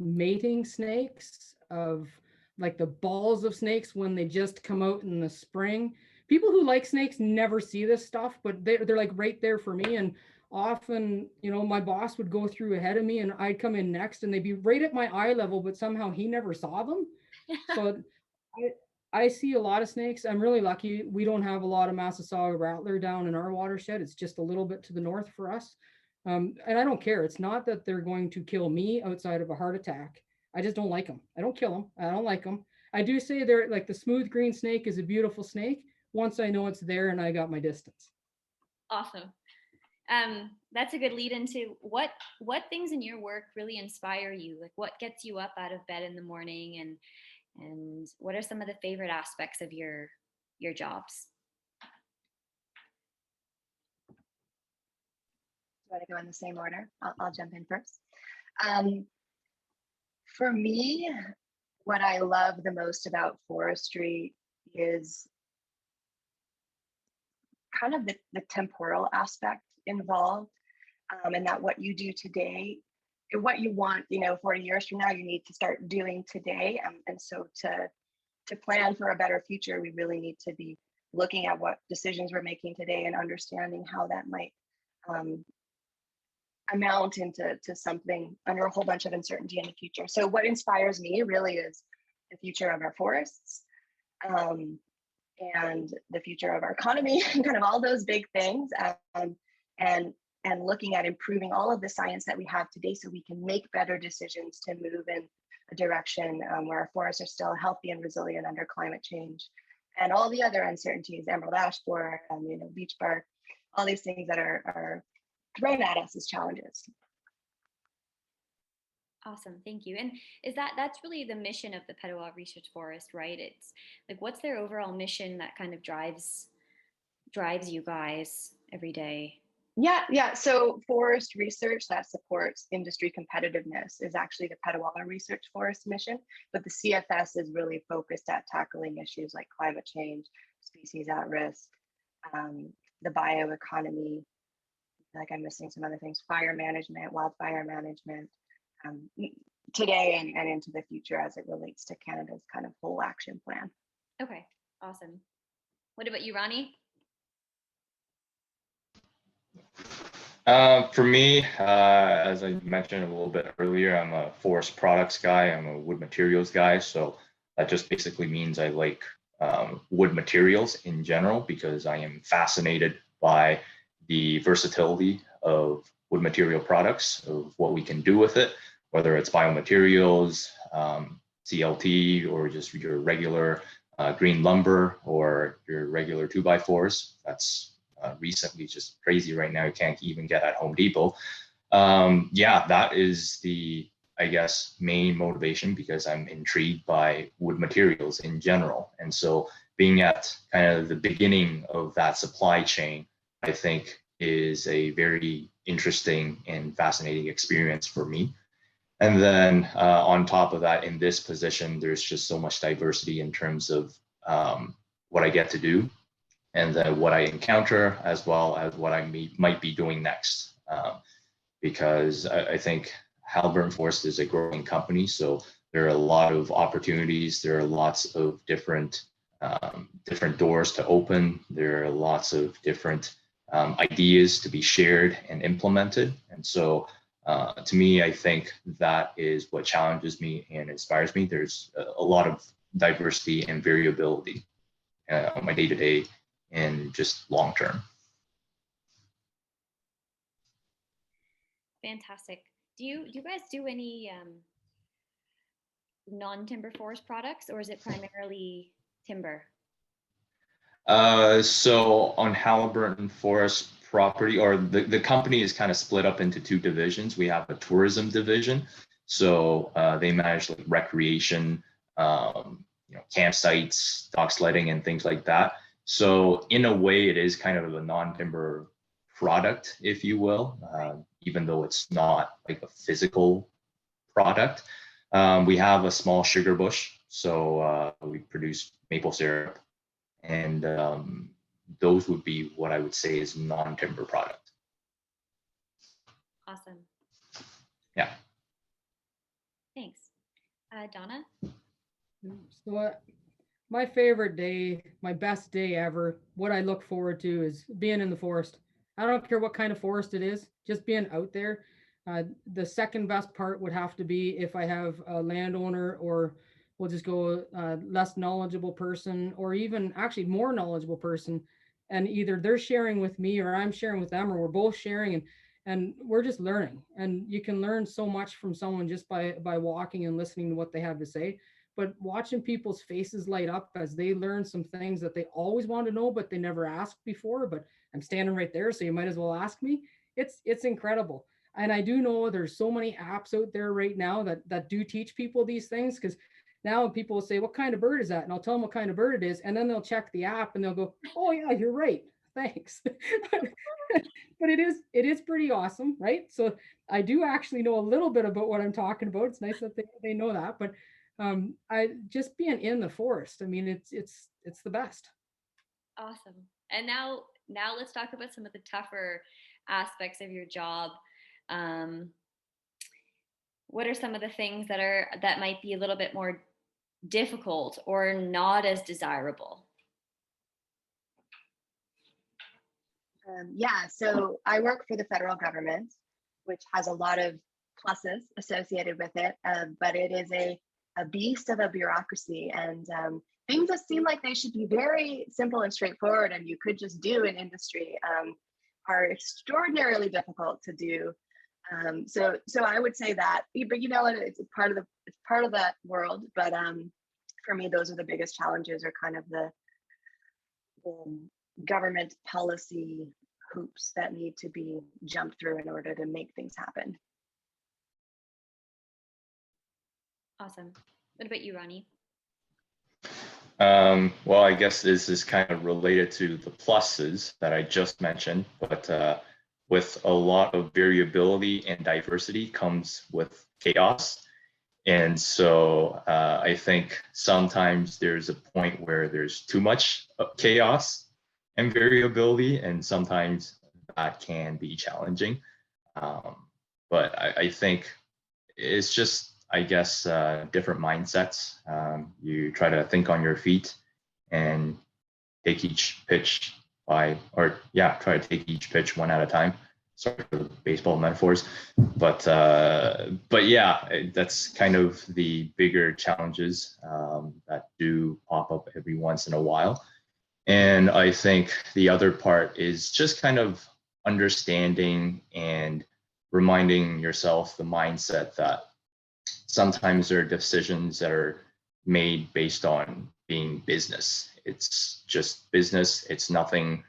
mating snakes, of like the balls of snakes when they just come out in the spring. People who like snakes never see this stuff, but they're like right there for me. And often, you know, my boss would go through ahead of me and I'd come in next and they'd be right at my eye level, but somehow he never saw them. So I see a lot of snakes. I'm really lucky. We don't have a lot of Massasauga rattler down in our watershed. It's just a little bit to the north for us. And I don't care. It's not that they're going to kill me outside of a heart attack. I just don't like them. I don't kill them. I don't like them. I do say they're like the smooth green snake is a beautiful snake once I know it's there and I got my distance. Awesome. That's a good lead into what things in your work really inspire you? Like what gets you up out of bed in the morning, and what are some of the favorite aspects of your jobs? Do you want to go in the same order? I'll jump in first. For me, what I love the most about forestry is kind of the temporal aspect involved, and that what you do today, what you want, 40 years from now, you need to start doing today. And so to plan for a better future, we really need to be looking at what decisions we're making today and understanding how that might amount into something under a whole bunch of uncertainty in the future. So what inspires me really is the future of our forests, and the future of our economy, and kind of all those big things, and looking at improving all of the science that we have today so we can make better decisions to move in a direction where our forests are still healthy and resilient under climate change and all the other uncertainties, emerald ash borer, beech bark, all these things that are thrown at us as challenges. Awesome, thank you. And that's really the mission of the Petawawa Research Forest, right? It's like, what's their overall mission that kind of drives you guys every day? Yeah. So forest research that supports industry competitiveness is actually the Petawawa Research Forest mission, but the CFS is really focused at tackling issues like climate change, species at risk, the bioeconomy, like I'm missing some other things, fire management, wildfire management, today and into the future as it relates to Canada's kind of whole action plan. Okay, awesome. What about you, Ronnie? For me, as I mentioned a little bit earlier, I'm a forest products guy. I'm a wood materials guy. So that just basically means I like wood materials in general because I am fascinated by the versatility of wood material products, of what we can do with it, whether it's biomaterials, CLT, or just your regular green lumber or your regular 2x4s. That's recently just crazy right now. You can't even get at Home Depot. Yeah, that is the, I guess, main motivation because I'm intrigued by wood materials in general. And so being at kind of the beginning of that supply chain, I think is a very interesting and fascinating experience for me. And then on top of that, in this position, there's just so much diversity in terms of what I get to do and then what I encounter, as well as what I might be doing next. Because I think Halliburton Forest is a growing company, so there are a lot of opportunities. There are lots of different doors to open. There are lots of different ideas to be shared and implemented. And so to me, I think that is what challenges me and inspires me. There's a lot of diversity and variability on my day-to-day and just long-term. Fantastic. Do you guys do any non-timber forest products, or is it primarily timber? So on Halliburton Forest property, or the company is kind of split up into two divisions. We have a tourism division, so they manage like recreation, campsites, dock sledding, and things like that. So in a way, it is kind of a non-timber product, if you will, even though it's not like a physical product. We have a small sugar bush, so we produce maple syrup, and those would be what I would say is non-timber product. Awesome. Yeah. Thanks. Donna? So my favorite day, my best day ever, what I look forward to is being in the forest. I don't care what kind of forest it is, just being out there. The second best part would have to be if I have a landowner, or we'll just go less knowledgeable person, or even actually more knowledgeable person, and either they're sharing with me or I'm sharing with them, or we're both sharing, and we're just learning. And you can learn so much from someone just by walking and listening to what they have to say. But watching people's faces light up as they learn some things that they always want to know, but they never asked before, but I'm standing right there, so you might as well ask me. It's incredible. And I do know there's so many apps out there right now that do teach people these things, because now people will say, what kind of bird is that? And I'll tell them what kind of bird it is. And then they'll check the app and they'll go, oh yeah, you're right. Thanks. But it is pretty awesome, right? So I do actually know a little bit about what I'm talking about. It's nice that they know that. But I just being in the forest, I mean, it's the best. Awesome. And now let's talk about some of the tougher aspects of your job. What are some of the things that might be a little bit more difficult or not as desirable? Yeah, so I work for the federal government, which has a lot of pluses associated with it, but it is a beast of a bureaucracy, and things that seem like they should be very simple and straightforward and you could just do in industry are extraordinarily difficult to do. So I would say that, but you know, it's part of that world. But for me, those are the biggest challenges, are kind of the government policy hoops that need to be jumped through in order to make things happen. Awesome. What about you, Ronnie? Well, I guess this is kind of related to the pluses that I just mentioned, but with a lot of variability and diversity comes with chaos. And so I think sometimes there's a point where there's too much chaos and variability, and sometimes that can be challenging. But I think it's just, I guess, different mindsets. You try to think on your feet and take each pitch try to take each pitch one at a time. Sorry for the baseball metaphors, but yeah, that's kind of the bigger challenges that do pop up every once in a while. And I think the other part is just kind of understanding and reminding yourself the mindset that sometimes there are decisions that are made based on being business. It's just business. It's nothing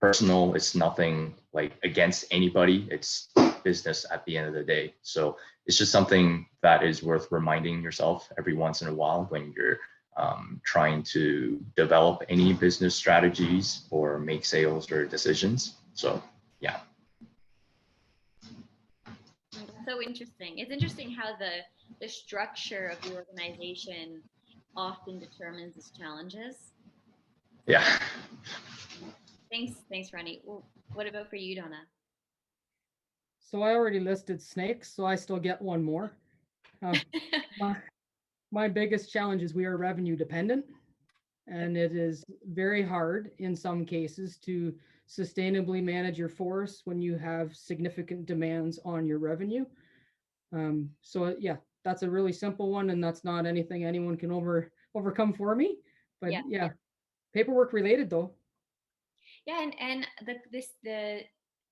personal. It's nothing like against anybody. It's business at the end of the day. So it's just something that is worth reminding yourself every once in a while when you're trying to develop any business strategies or make sales or decisions. So yeah. That's so interesting. It's interesting how the structure of the organization often determines its challenges. Yeah. Thanks, Ronnie. Well, what about for you, Donna? So I already listed snakes, so I still get one more. My biggest challenge is we are revenue dependent, and it is very hard in some cases to sustainably manage your forest when you have significant demands on your revenue. So yeah, that's a really simple one, and that's not anything anyone can overcome for me. But yeah, paperwork related though. Yeah, and the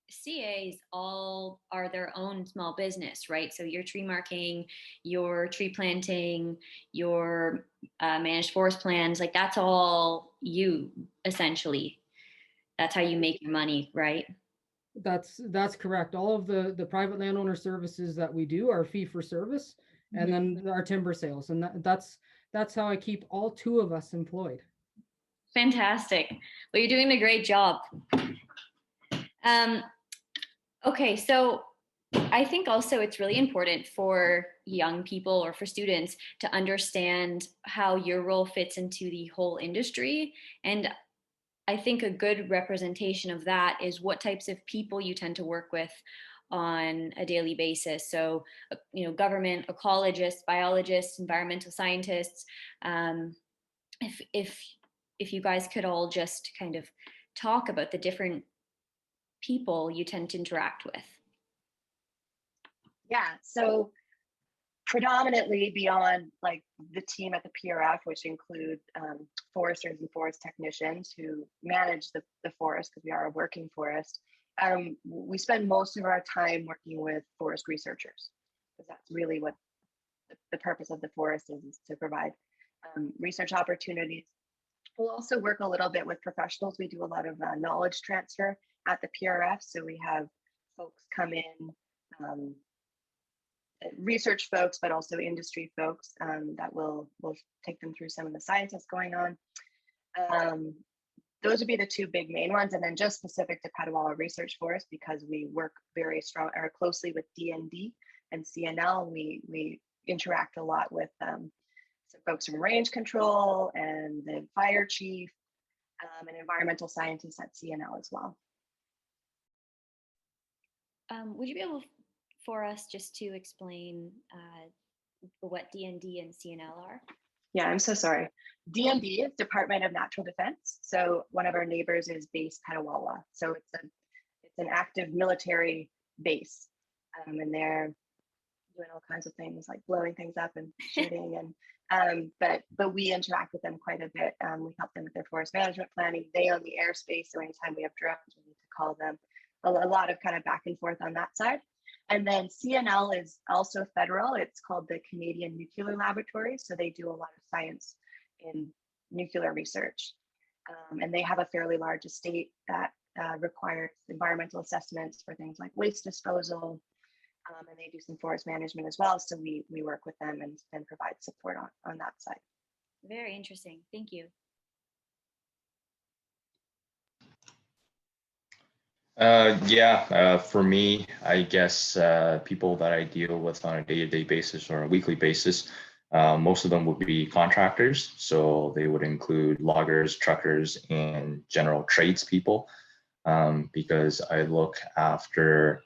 CAs all are their own small business, right? So your tree marking, your tree planting, your managed forest plans, like that's all you essentially. That's how you make your money, right? That's correct. All of the private landowner services that we do are fee for service, and then our timber sales, and that's how I keep all two of us employed. Fantastic. Well, you're doing a great job. Okay, so I think also it's really important for young people or for students to understand how your role fits into the whole industry. And I think a good representation of that is what types of people you tend to work with on a daily basis. So, government, ecologists, biologists, environmental scientists. If you guys could all just kind of talk about the different people you tend to interact with. Yeah, so predominantly beyond like the team at the PRF, which include foresters and forest technicians who manage the forest, because we are a working forest, we spend most of our time working with forest researchers, because that's really what the purpose of the forest is to provide research opportunities. We'll also work a little bit with professionals. We do a lot of knowledge transfer at the PRF. So we have folks come in, research folks, but also industry folks that will take them through some of the science that's going on. Those would be the two big main ones. And then just specific to Petawawa Research Forest, because we work very strong or closely with DND and CNL, we interact a lot with some folks from range control and the fire chief and environmental scientists at CNL as well. Would you be able for us just to explain what DND and CNL are? Yeah, I'm so sorry. DND is Department of Natural Defense. So one of our neighbors is base Petawawa. So it's an active military base, and they're doing all kinds of things like blowing things up and shooting, and but we interact with them quite a bit. We help them with their forest management planning. They own the airspace, so anytime we have drones, we need to call them. A lot of kind of back and forth on that side. And then CNL is also federal. It's called the Canadian Nuclear Laboratory. So they do a lot of science in nuclear research. And they have a fairly large estate that requires environmental assessments for things like waste disposal. And they do some forest management as well. So we work with them and provide support on that side. Very interesting. Thank you. For me, I guess people that I deal with on a day-to-day basis or a weekly basis, most of them would be contractors. So they would include loggers, truckers, and general tradespeople, because I look after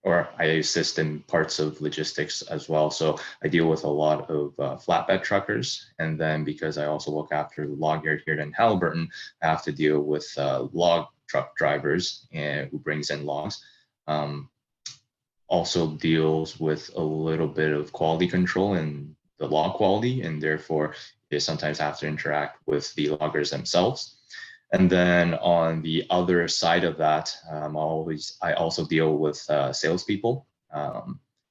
or I assist in parts of logistics as well. So I deal with a lot of flatbed truckers. And then because I also look after the log yard here in Haliburton, I have to deal with log truck drivers and who brings in logs. Also deals with a little bit of quality control and the log quality, and therefore they sometimes have to interact with the loggers themselves. And then on the other side of that, I also deal with salespeople,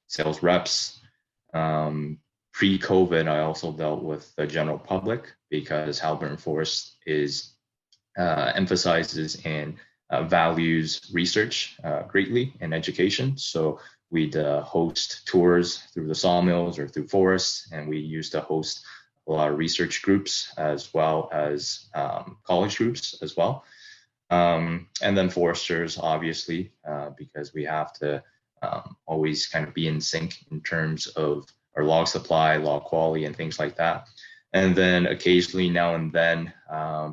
sales reps. Pre-COVID, I also dealt with the general public because Haliburton Forest is emphasizes and values research greatly and education. So we'd host tours through the sawmills or through forests, and we used to host a lot of research groups as well as college groups as well. And then foresters, obviously, because we have to always kind of be in sync in terms of our log supply, log quality, and things like that. And then occasionally now and then,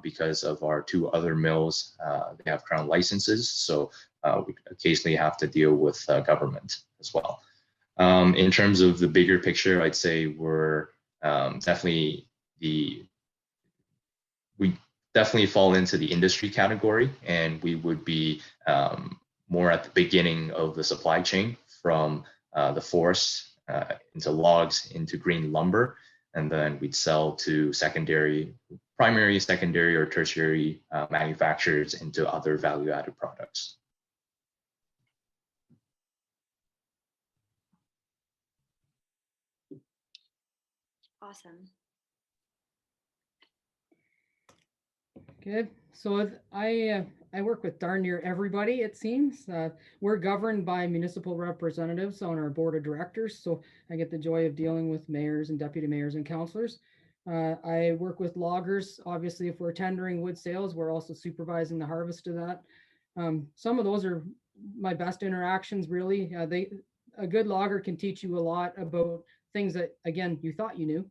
because of our two other mills, they have Crown licenses. So we occasionally have to deal with government as well. In terms of the bigger picture, I'd say we're definitely we definitely fall into the industry category, and we would be more at the beginning of the supply chain from the forest into logs, into green lumber, and then we'd sell to primary, secondary, or tertiary manufacturers into other value-added products. Awesome. Good. So I work with darn near everybody, it seems. We're governed by municipal representatives on our board of directors, so I get the joy of dealing with mayors and deputy mayors and councilors. I work with loggers. Obviously, if we're tendering wood sales, we're also supervising the harvest of that. Some of those are my best interactions, really. A good logger can teach you a lot about things that, again, you thought you knew.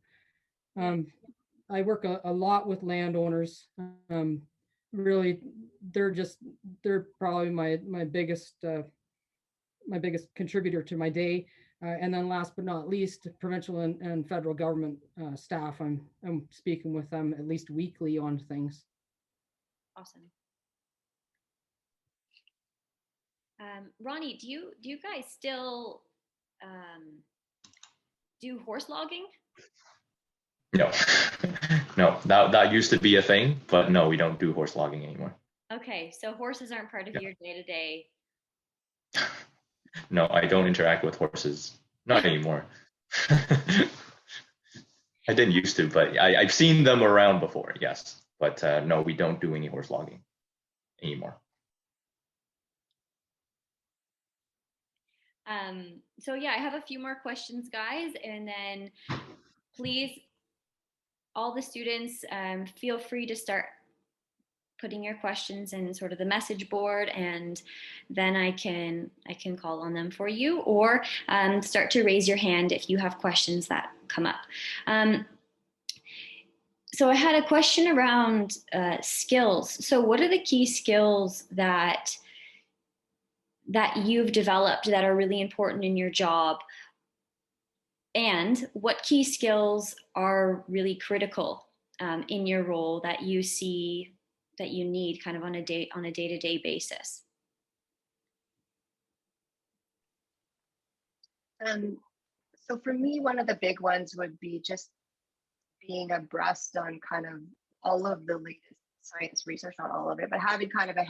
I work a lot with landowners. Really, they're probably my biggest contributor to my day. And then last but not least, provincial and federal government staff. I'm speaking with them at least weekly on things. Awesome. Ronnie, do you guys still do horse logging? No, no, that used to be a thing, but no, we don't do horse logging anymore. Okay, so horses aren't part of your day-to-day. No, I don't interact with horses, not anymore. I didn't used to, but I've seen them around before, yes. But no, we don't do any horse logging anymore. So yeah, I have a few more questions, guys, and then please, all the students, feel free to start putting your questions in sort of the message board, and then I can call on them for you, or start to raise your hand if you have questions that come up. So I had a question around skills. So what are the key skills that you've developed that are really important in your job? And what key skills are really critical in your role that you see that you need kind of on a day-to-day basis? So for me, one of the big ones would be just being abreast on kind of all of the latest science research, not all of it, but having kind of a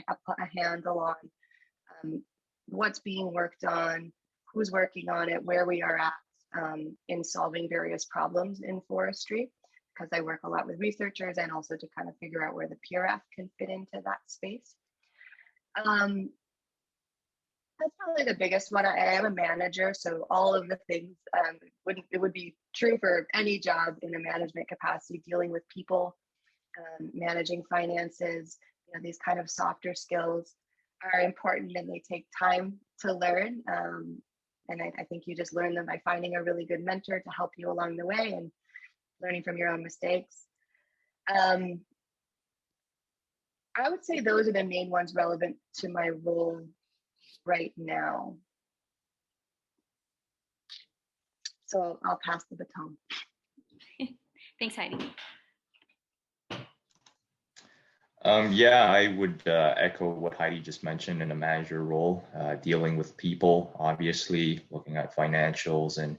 handle on what's being worked on, who's working on it, where we are at in solving various problems in forestry, because I work a lot with researchers and also to kind of figure out where the PRF can fit into that space. That's probably the biggest one. I am a manager, so all of the things it would be true for any job in a management capacity, dealing with people, managing finances, these kind of softer skills are important, and they take time to learn. And I think you just learn them by finding a really good mentor to help you along the way and learning from your own mistakes. I would say those are the main ones relevant to my role right now. So I'll pass the baton. Thanks, Heidi. Yeah, I would echo what Heidi just mentioned in a manager role, dealing with people, obviously looking at financials and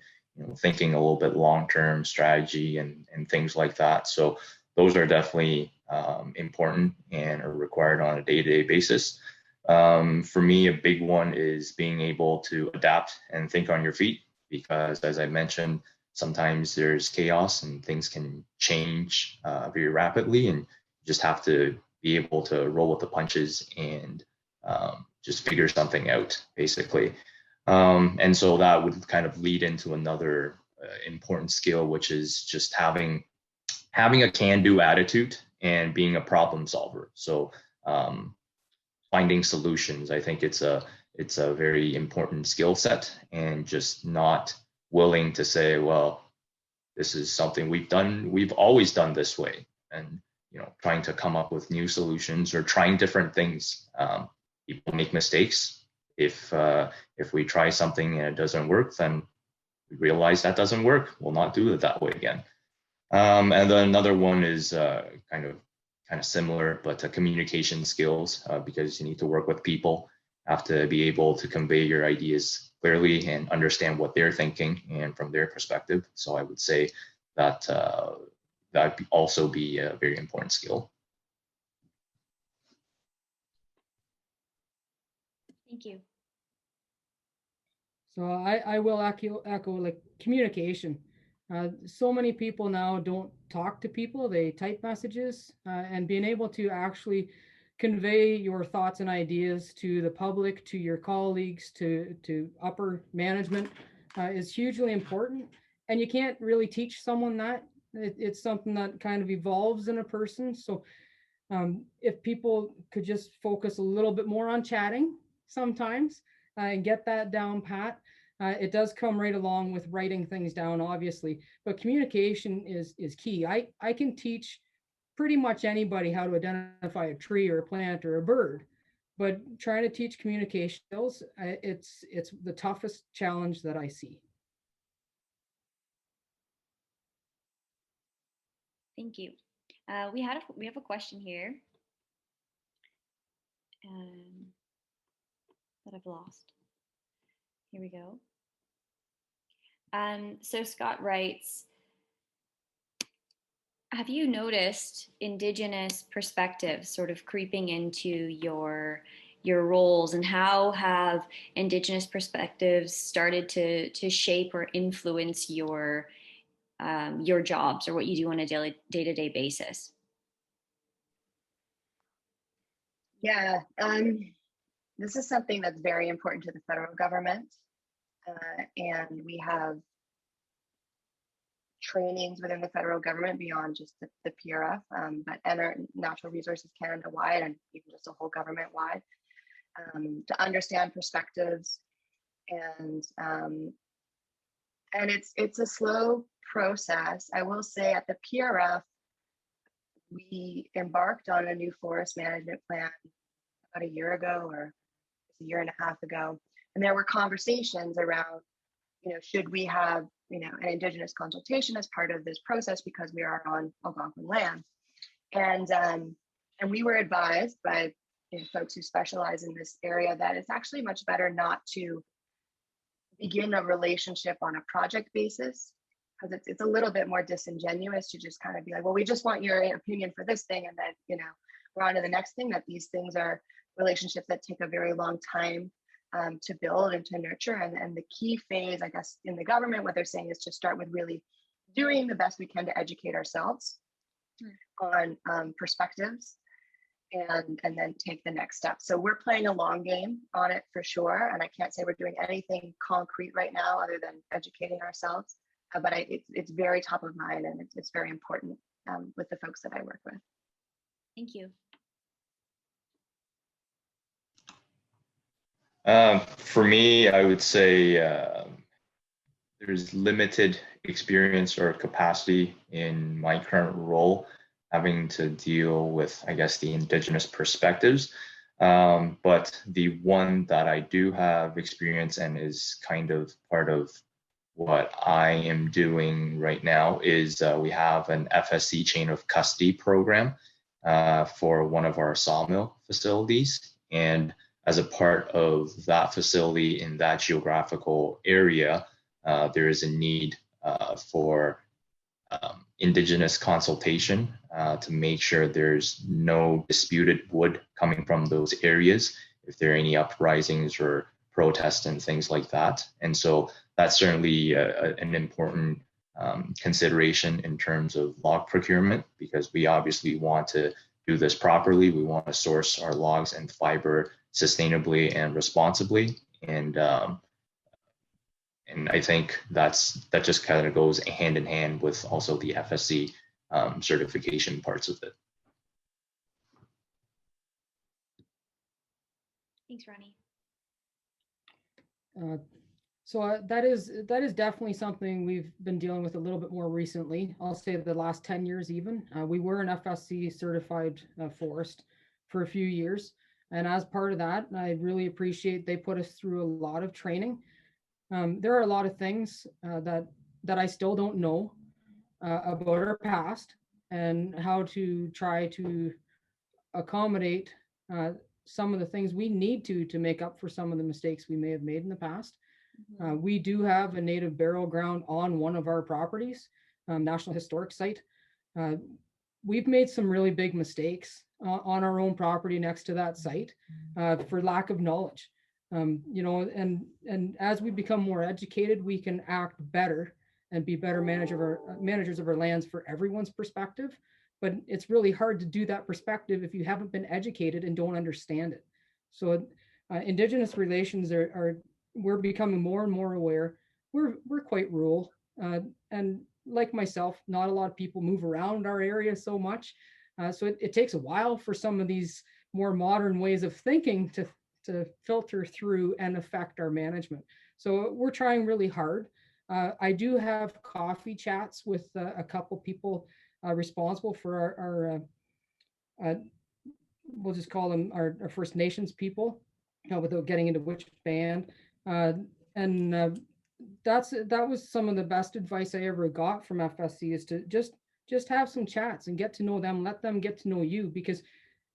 thinking a little bit long-term strategy and things like that. So those are definitely important and are required on a day-to-day basis. For me, a big one is being able to adapt and think on your feet, because as I mentioned, sometimes there's chaos and things can change very rapidly, and you just have to be able to roll with the punches and just figure something out, basically. And so that would kind of lead into another important skill, which is just having a can-do attitude and being a problem solver. So finding solutions, I think it's a very important skill set, and just not willing to say, well, this is something we've always done this way, and trying to come up with new solutions or trying different things. People make mistakes. If we try something and it doesn't work, then we realize that doesn't work. We'll not do it that way again. And then another one is kind of similar, but communication skills, because you need to work with people, have to be able to convey your ideas clearly and understand what they're thinking and from their perspective. So I would say that that would also be a very important skill. Thank you. So I will echo like communication. So many people now don't talk to people, they type messages, and being able to actually convey your thoughts and ideas to the public, to your colleagues, to upper management is hugely important. And you can't really teach someone that. It's something that kind of evolves in a person. So if people could just focus a little bit more on chatting sometimes and get that down pat, it does come right along with writing things down, obviously, but communication is key. I can teach pretty much anybody how to identify a tree or a plant or a bird, but trying to teach communication skills, it's the toughest challenge that I see. Thank you. We have a question here that I've lost. Here we go. So Scott writes, have you noticed Indigenous perspectives sort of creeping into your roles, and how have Indigenous perspectives started to shape or influence your jobs or what you do on a day-to-day basis? Yeah, this is something that's very important to the federal government, and we have trainings within the federal government beyond just the PRF, but enter Natural Resources Canada wide, and even just a whole government wide, to understand perspectives, and it's a slow process. I will say at the PRF, we embarked on a new forest management plan about a year ago, or a year and a half ago, and there were conversations around, should we have an Indigenous consultation as part of this process, because we are on Algonquin land, and we were advised by folks who specialize in this area that it's actually much better not to begin a relationship on a project basis, because it's a little bit more disingenuous to just kind of be like, well, we just want your opinion for this thing, and then we're on to the next thing. That these things are relationships that take a very long time to build and to nurture, and the key phase, I guess, in the government, what they're saying is to start with really doing the best we can to educate ourselves on perspectives, and then take the next step. So we're playing a long game on it for sure, and I can't say we're doing anything concrete right now other than educating ourselves, but it's very top of mind, and it's very important with the folks that I work with. Thank you. For me, I would say there's limited experience or capacity in my current role having to deal with, I guess, the Indigenous perspectives. But the one that I do have experience and is kind of part of what I am doing right now is we have an FSC chain of custody program for one of our sawmill facilities. And as a part of that facility in that geographical area, there is a need for Indigenous consultation to make sure there's no disputed wood coming from those areas, if there are any uprisings or protests and things like that. And so that's certainly an important consideration in terms of log procurement, because we obviously want to do this properly. We want to source our logs and fiber sustainably and responsibly. And I think that just kind of goes hand in hand with also the FSC certification parts of it. Thanks, Ronnie. So that is definitely something we've been dealing with a little bit more recently. I'll say the last 10 years even. We were an FSC certified forest for a few years. And as part of that, I really appreciate they put us through a lot of training. There are a lot of things that I still don't know about our past and how to try to accommodate some of the things we need to make up for some of the mistakes we may have made in the past. We do have a native burial ground on one of our properties, National Historic Site. We've made some really big mistakes on our own property next to that site for lack of knowledge. You know, and as we become more educated, we can act better and be better managers of our lands for everyone's perspective. But it's really hard to do that perspective if you haven't been educated and don't understand it. So Indigenous relations we're becoming more and more aware. We're quite rural, and like myself, not a lot of people move around our area so much. So it takes a while for some of these more modern ways of thinking to filter through and affect our management. So we're trying really hard. I do have coffee chats with a couple people responsible for our we'll just call them our First Nations people, without getting into which band. And that was some of the best advice I ever got from FSC, is to just have some chats and get to know them, let them get to know you, because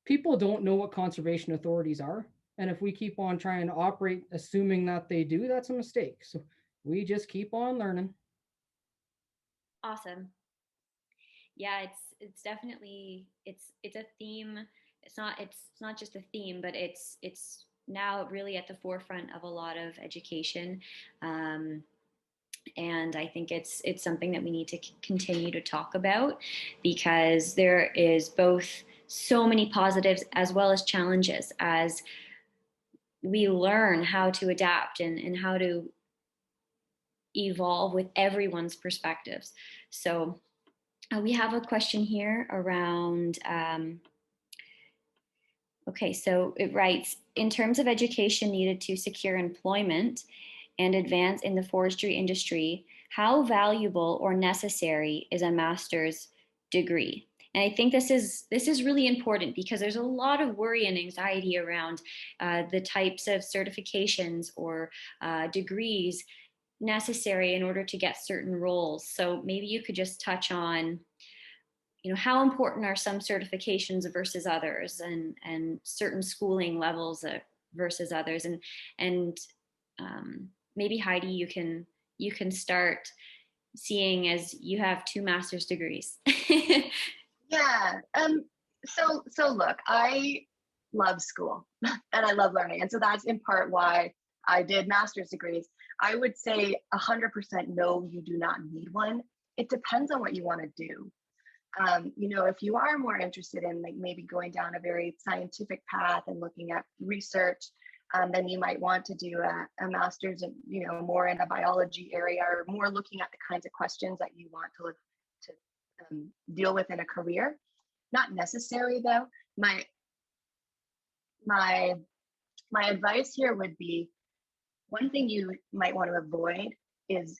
people don't know what conservation authorities are. And if we keep on trying to operate assuming that they do, that's a mistake. So we just keep on learning. Awesome. Yeah, it's definitely it's a theme. It's not just a theme, but it's now really at the forefront of a lot of education. And I think it's something that we need to continue to talk about, because there is both so many positives as well as challenges as we learn how to adapt and how to evolve with everyone's perspectives. So we have a question here around, okay, so it writes, in terms of education needed to secure employment and advance in the forestry industry, how valuable or necessary is a master's degree? And I think this is really important, because there's a lot of worry and anxiety around the types of certifications or degrees necessary in order to get certain roles. So maybe you could just touch on, how important are some certifications versus others, and certain schooling levels versus others, and maybe Heidi, you can start, seeing as you have 2 master's degrees. Yeah. So look, I love school and I love learning. And so that's in part why I did master's degrees. I would say 100% no, you do not need one. It depends on what you want to do. If you are more interested in maybe going down a very scientific path and looking at research, then you might want to do a master's, more in a biology area, or more looking at the kinds of questions that you want to deal with in a career. Not necessary though. My advice here would be, one thing you might want to avoid is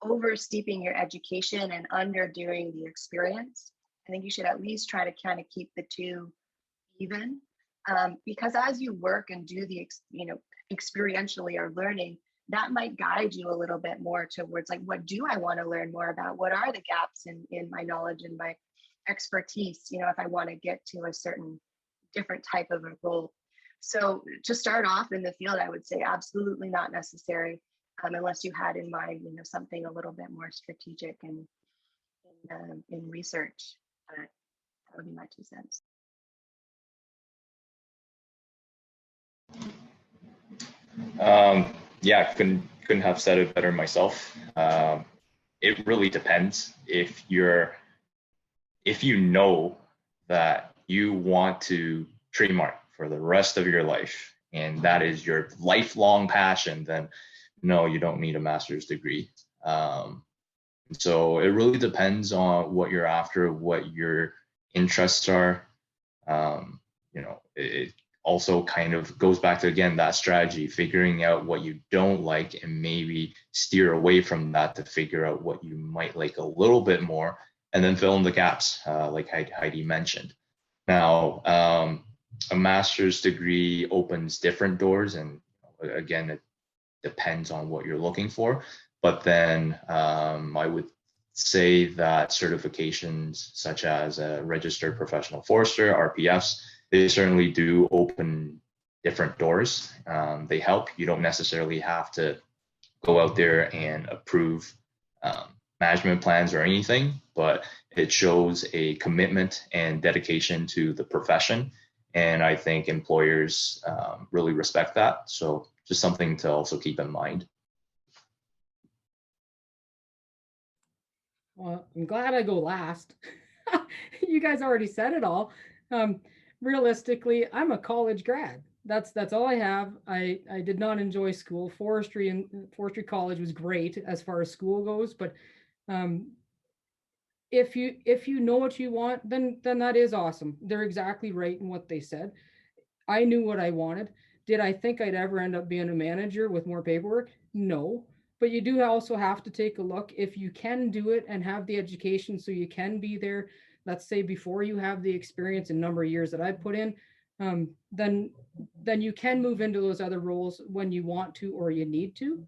oversteeping your education and underdoing the experience. I think you should at least try to kind of keep the two even, because as you work and do the experientially or learning, that might guide you a little bit more towards like, what do I want to learn more about? What are the gaps in my knowledge and my expertise, you know, if I want to get to a certain different type of a role. So to start off in the field, I would say absolutely not necessary, unless you had in mind, you know, something a little bit more strategic and in research. That would be my 2 cents. Yeah, couldn't have said it better myself. It really depends. If you know that you want to trademark for the rest of your life and that is your lifelong passion, then no, you don't need a master's degree. So it really depends on what you're after, what your interests are. You know, it also kind of goes back to, again, that strategy, figuring out what you don't like and maybe steer away from that to figure out what you might like a little bit more, and then fill in the gaps, like Heidi mentioned. Now, a master's degree opens different doors, and again, it depends on what you're looking for. But then I would say that certifications such as a registered professional forester, RPFs, they certainly do open different doors. They help. You don't necessarily have to go out there and approve management plans or anything, but it shows a commitment and dedication to the profession. And I think employers really respect that. So just something to also keep in mind. Well, I'm glad I go last. You guys already said it all. Realistically, I'm a college grad. That's all I have. I did not enjoy school. Forestry and forestry college was great as far as school goes, but if you know what you want, then that is awesome. They're exactly right in what they said. I knew what I wanted. Did I think I'd ever end up being a manager with more paperwork? No. But you do also have to take a look. If you can do it and have the education so you can be there, let's say before you have the experience and number of years that I put in, then you can move into those other roles when you want to or you need to.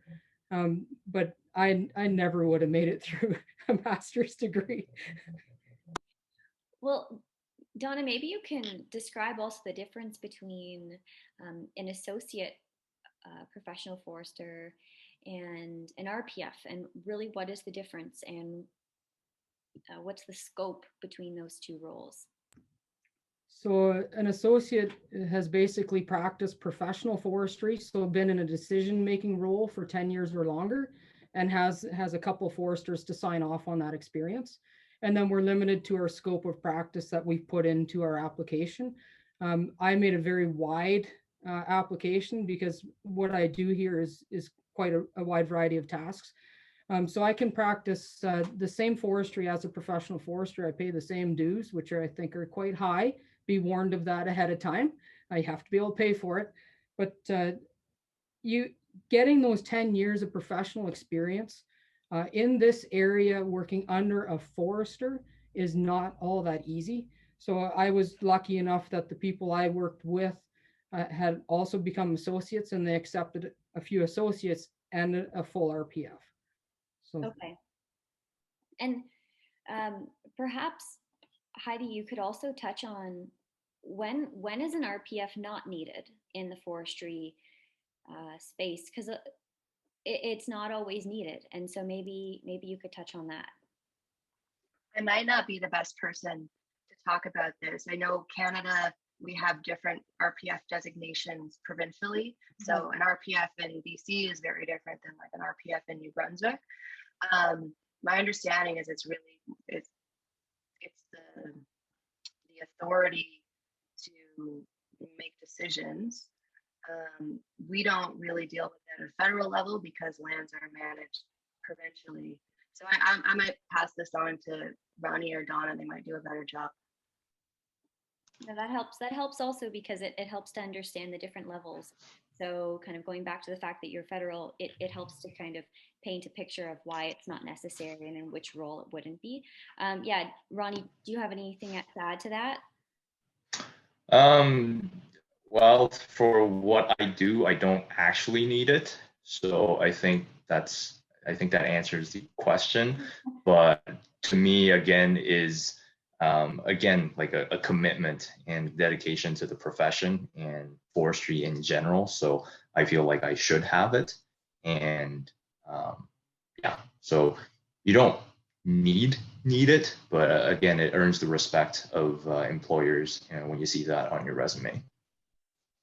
But I never would have made it through a master's degree. Well, Donna, maybe you can describe also the difference between an associate professional forester and an RPF, and really what is the difference and what's the scope between those two roles? So an associate has basically practiced professional forestry, so been in a decision-making role for 10 years or longer, and has a couple of foresters to sign off on that experience. And then we're limited to our scope of practice that we've put into our application. I made a very wide application because what I do here is quite a wide variety of tasks. So I can practice the same forestry as a professional forester. I pay the same dues, which I think are quite high. Be warned of that ahead of time. I have to be able to pay for it. But you getting those 10 years of professional experience in this area working under a forester is not all that easy. So I was lucky enough that the people I worked with had also become associates, and they accepted a few associates and a full RPF. So okay. And perhaps Heidi, you could also touch on when is an RPF not needed in the forestry space, because it's not always needed, and so maybe you could touch on that. I might not be the best person to talk about this. I know Canada, we have different RPF designations provincially. So an RPF in BC is very different than like an RPF in New Brunswick. My understanding is it's the authority to make decisions. We don't really deal with it at a federal level because lands are managed provincially. So I might pass this on to Ronnie or Donna. They might do a better job. No, that helps. That helps also because it helps to understand the different levels. So kind of going back to the fact that you're federal, it helps to kind of paint a picture of why it's not necessary and in which role it wouldn't be. Yeah, Ronnie, do you have anything to add to that? Well, for what I do, I don't actually need it. So I think that answers the question. But to me, again, is again, like a commitment and dedication to the profession and forestry in general. So I feel like I should have it. And yeah, so you don't need it, but again, it earns the respect of employers, you know, when you see that on your resume.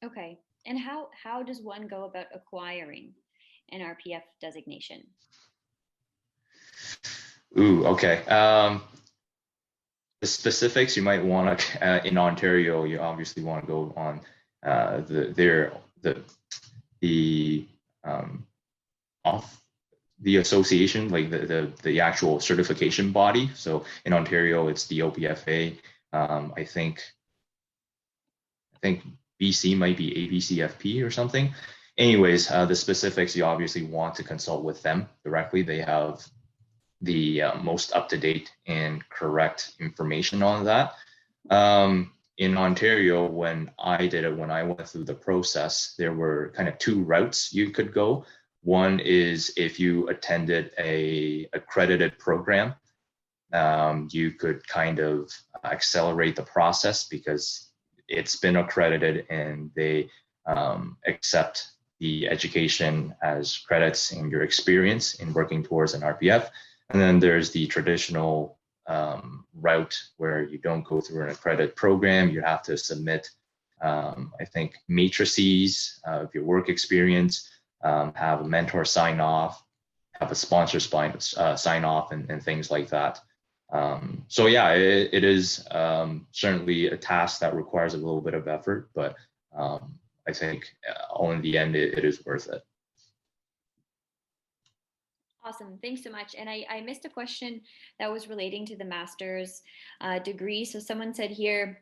Okay. And how does one go about acquiring an RPF designation? Ooh, okay. The specifics you might want to in Ontario, you obviously want to go on the off the association, like the actual certification body. So in Ontario, it's the OPFA. I think BC might be ABCFP or something. Anyways, the specifics you obviously want to consult with them directly. They have the most up-to-date and correct information on that. In Ontario, when I did it, when I went through the process, there were kind of two routes you could go. One is if you attended a accredited program, you could kind of accelerate the process because it's been accredited and they accept the education as credits and your experience in working towards an RPF. And then there's the traditional route where you don't go through an accredited program. You have to submit, I think, matrices of your work experience, have a mentor sign off, have a sponsor sign off, and things like that. So yeah, it is certainly a task that requires a little bit of effort, but I think all in the end, it is worth it. Awesome. Thanks so much. And I missed a question that was relating to the master's degree. So someone said here,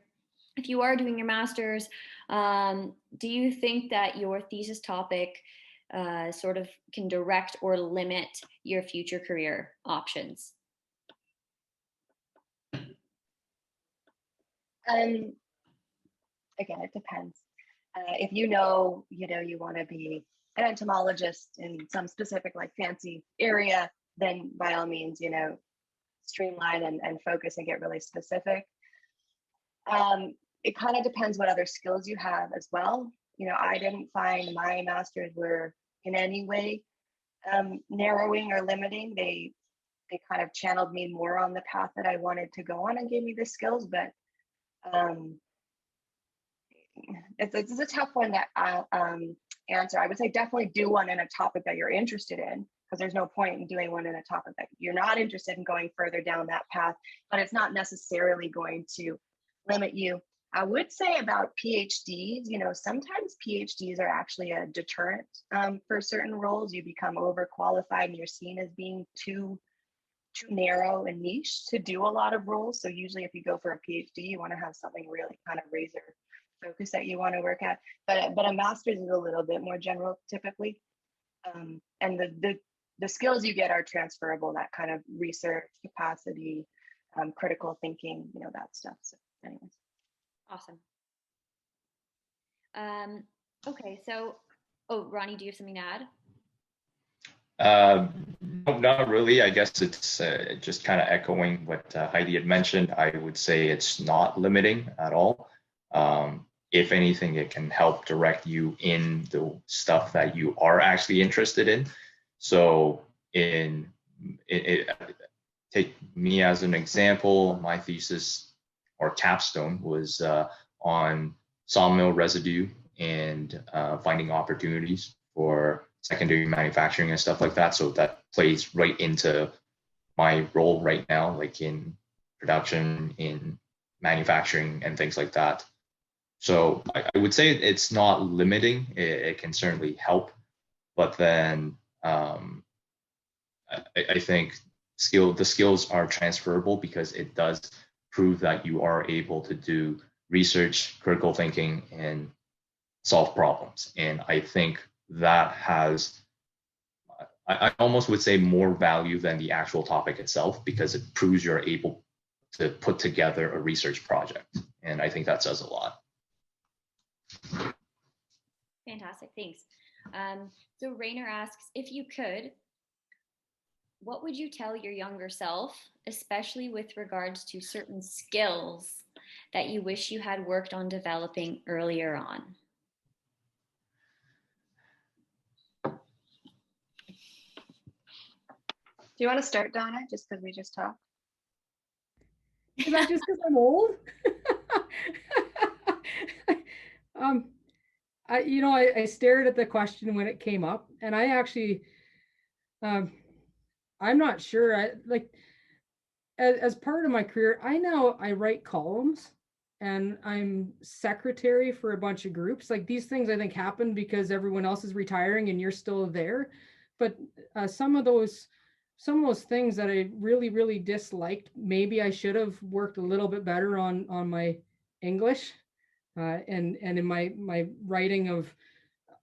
if you are doing your master's, do you think that your thesis topic sort of can direct or limit your future career options? Again, it depends. If you know you want to be an entomologist in some specific like fancy area, then by all means, streamline and focus and get really specific. It kind of depends what other skills you have as well. I didn't find my masters were in any way narrowing or limiting. They kind of channeled me more on the path that I wanted to go on and gave me the skills, but it's a tough one to answer. I would say definitely do one in a topic that you're interested in, because there's no point in doing one in a topic that you're not interested in going further down that path, but it's not necessarily going to limit you. I would say about PhDs, sometimes PhDs are actually a deterrent for certain roles. You become overqualified and you're seen as being too narrow and niche to do a lot of roles. So usually if you go for a PhD, you want to have something really kind of razor focus that you want to work at, but a master's is a little bit more general typically, and the skills you get are transferable, that kind of research capacity, critical thinking, that stuff. So anyways. Awesome. Okay, so Ronnie, do you have something to add? No, not really. I guess it's just kind of echoing what Heidi had mentioned. I would say it's not limiting at all. If anything, it can help direct you in the stuff that you are actually interested in. So take me as an example, my thesis or capstone was on sawmill residue and finding opportunities for secondary manufacturing and stuff like that. So that plays right into my role right now, like in production, in manufacturing and things like that. So I would say it's not limiting. It can certainly help, but then I think the skills are transferable because it does prove that you are able to do research, critical thinking, and solve problems. And I think that has, I almost would say, more value than the actual topic itself, because it proves you're able to put together a research project. And I think that says a lot. Fantastic, thanks. So Rainer asks, if you could, what would you tell your younger self, especially with regards to certain skills that you wish you had worked on developing earlier on? Do you want to start, Donna, just because we just talked? Is that just because I'm old? I stared at the question when it came up, and I actually, I'm not sure. As part of my career, I write columns, and I'm secretary for a bunch of groups. Like, these things I think happen because everyone else is retiring and you're still there. But some of those things that I really, really disliked, maybe I should have worked a little bit better on my English, and in my writing of,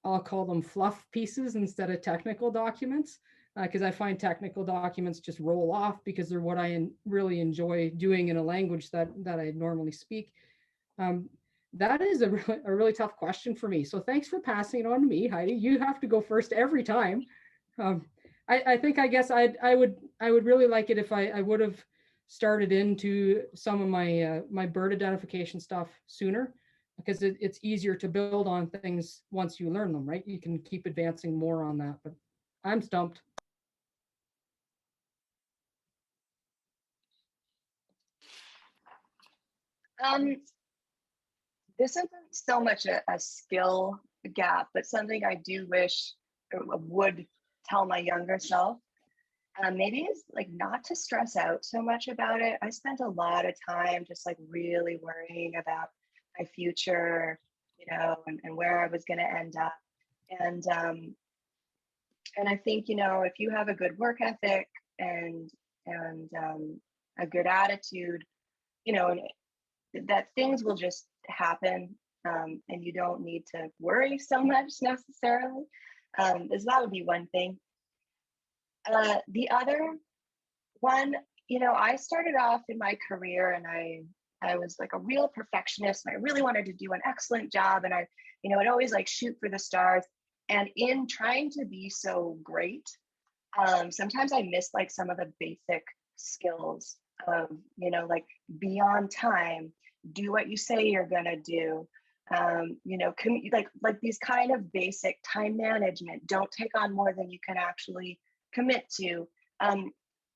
I'll call them fluff pieces instead of technical documents, because I find technical documents just roll off because they're what I really enjoy doing in a language that I normally speak. That is a really tough question for me. So thanks for passing it on to me, Heidi. You have to go first every time. I think, I guess I would really like it if I would have started into some of my bird identification stuff sooner, because it's easier to build on things once you learn them, right? You can keep advancing more on that, but I'm stumped. This isn't so much a skill gap, but something I do wish would tell my younger self. Maybe is like not to stress out so much about it. I spent a lot of time just like really worrying about my future, and where I was going to end up. And I think, if you have a good work ethic and a good attitude, that things will just happen, and you don't need to worry so much necessarily. That would be one thing. The other one, I started off in my career and I was like a real perfectionist, and I really wanted to do an excellent job, and I'd always like shoot for the stars. And in trying to be so great, sometimes I missed like some of the basic skills of, like be on time, do what you say you're gonna do, like these kind of basic time management. Don't take on more than you can actually commit to.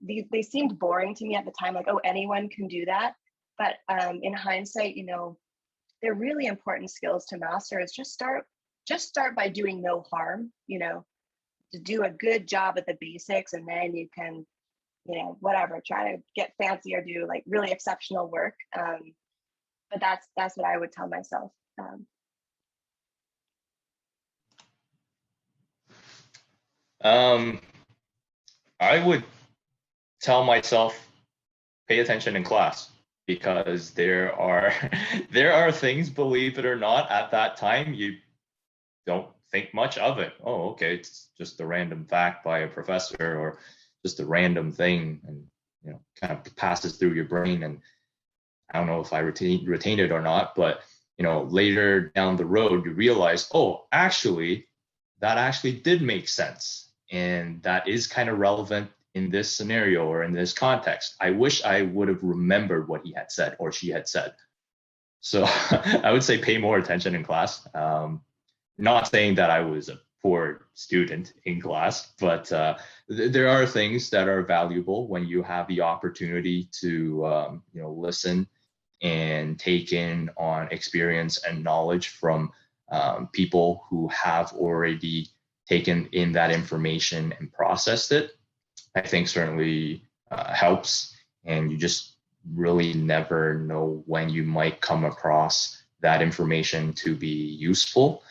They seemed boring to me at the time, like, oh, anyone can do that. But in hindsight, they're really important skills to master. Is just start by doing no harm, to do a good job at the basics, and then you can, whatever, try to get fancy or do like really exceptional work. But that's what I would tell myself. I would tell myself, pay attention in class, because there are things, believe it or not, at that time you don't think much of it. Oh, okay, it's just a random fact by a professor, or just a random thing, and kind of passes through your brain. And I don't know if I retained it or not, but later down the road you realize, oh, actually that actually did make sense, and that is kind of relevant in this scenario or in this context. I wish I would have remembered what he had said or she had said. So I would say pay more attention in class. Not saying that I was a poor student in class, but there are things that are valuable when you have the opportunity to listen and take in on experience and knowledge from people who have already taken in that information and processed it. I think certainly helps, and you just really never know when you might come across that information to be useful,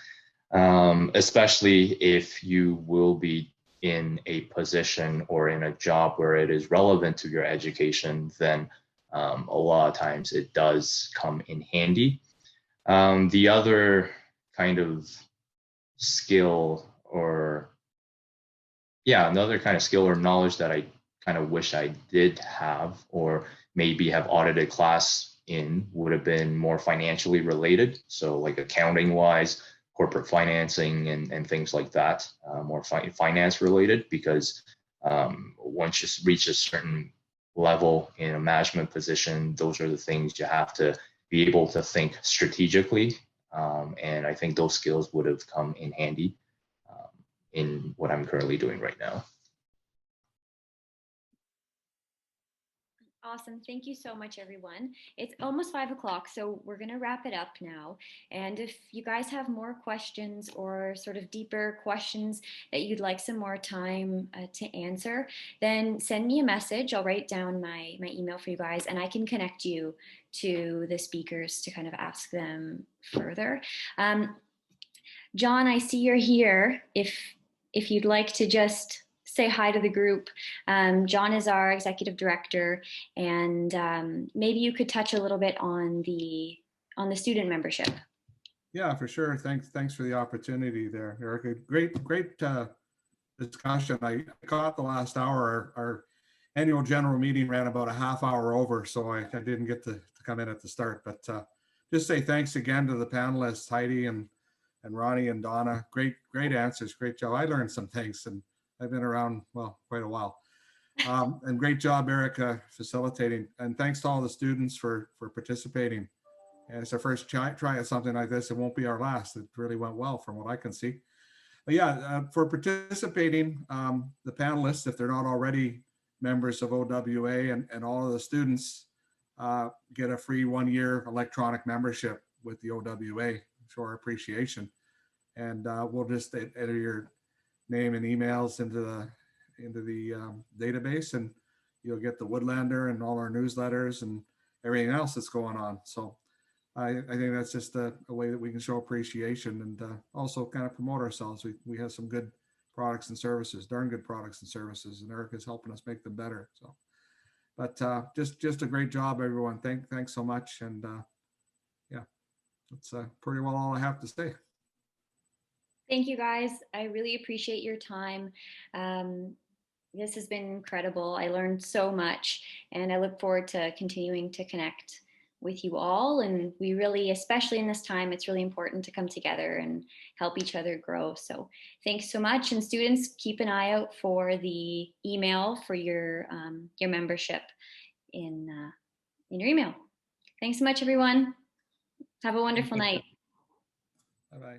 especially if you will be in a position or in a job where it is relevant to your education. Then a lot of times it does come in handy. The other kind of skill or knowledge that I kind of wish I did have, or maybe have audited class in, would have been more financially related. So like accounting wise, corporate financing and things like that, more finance related, because once you reach a certain level in a management position, those are the things you have to be able to think strategically. And I think those skills would have come in handy in what I'm currently doing right now. Awesome. Thank you so much, everyone. It's almost 5 o'clock, so we're going to wrap it up now. And if you guys have more questions or sort of deeper questions that you'd like some more time to answer, then send me a message. I'll write down my email for you guys, and I can connect you to the speakers to kind of ask them further. John, I see you're here. If you'd like to just say hi to the group. John is our executive director, and maybe you could touch a little bit on the student membership. Yeah, for sure. Thanks for the opportunity there, Erica. Great discussion. I caught the last hour. Our annual general meeting ran about a half hour over, so I didn't get to come in at the start. But just say thanks again to the panelists, Heidi and Ronnie and Donna. Great answers. Great job. I learned some things, and I've been around, well, quite a while. And great job, Erica, facilitating. And thanks to all the students for participating. And it's our first try at something like this. It won't be our last. It really went well from what I can see. But yeah, for participating, the panelists, if they're not already members of OWA, and all of the students get a free 1-year electronic membership with the OWA. Show our appreciation. And we'll just enter your name and emails into the database, and you'll get the Woodlander and all our newsletters and everything else that's going on. So I think that's just a way that we can show appreciation and also kind of promote ourselves. We have some good products and services, darn good products and services, and Erica's helping us make them better. So, but just a great job, everyone. Thanks so much. And yeah, that's pretty well all I have to say. Thank you, guys. I really appreciate your time. This has been incredible. I learned so much, and I look forward to continuing to connect with you all. And we really, especially in this time, it's really important to come together and help each other grow. So thanks so much. And students, keep an eye out for the email for your membership in your email. Thanks so much, everyone. Have a wonderful night. Bye-bye.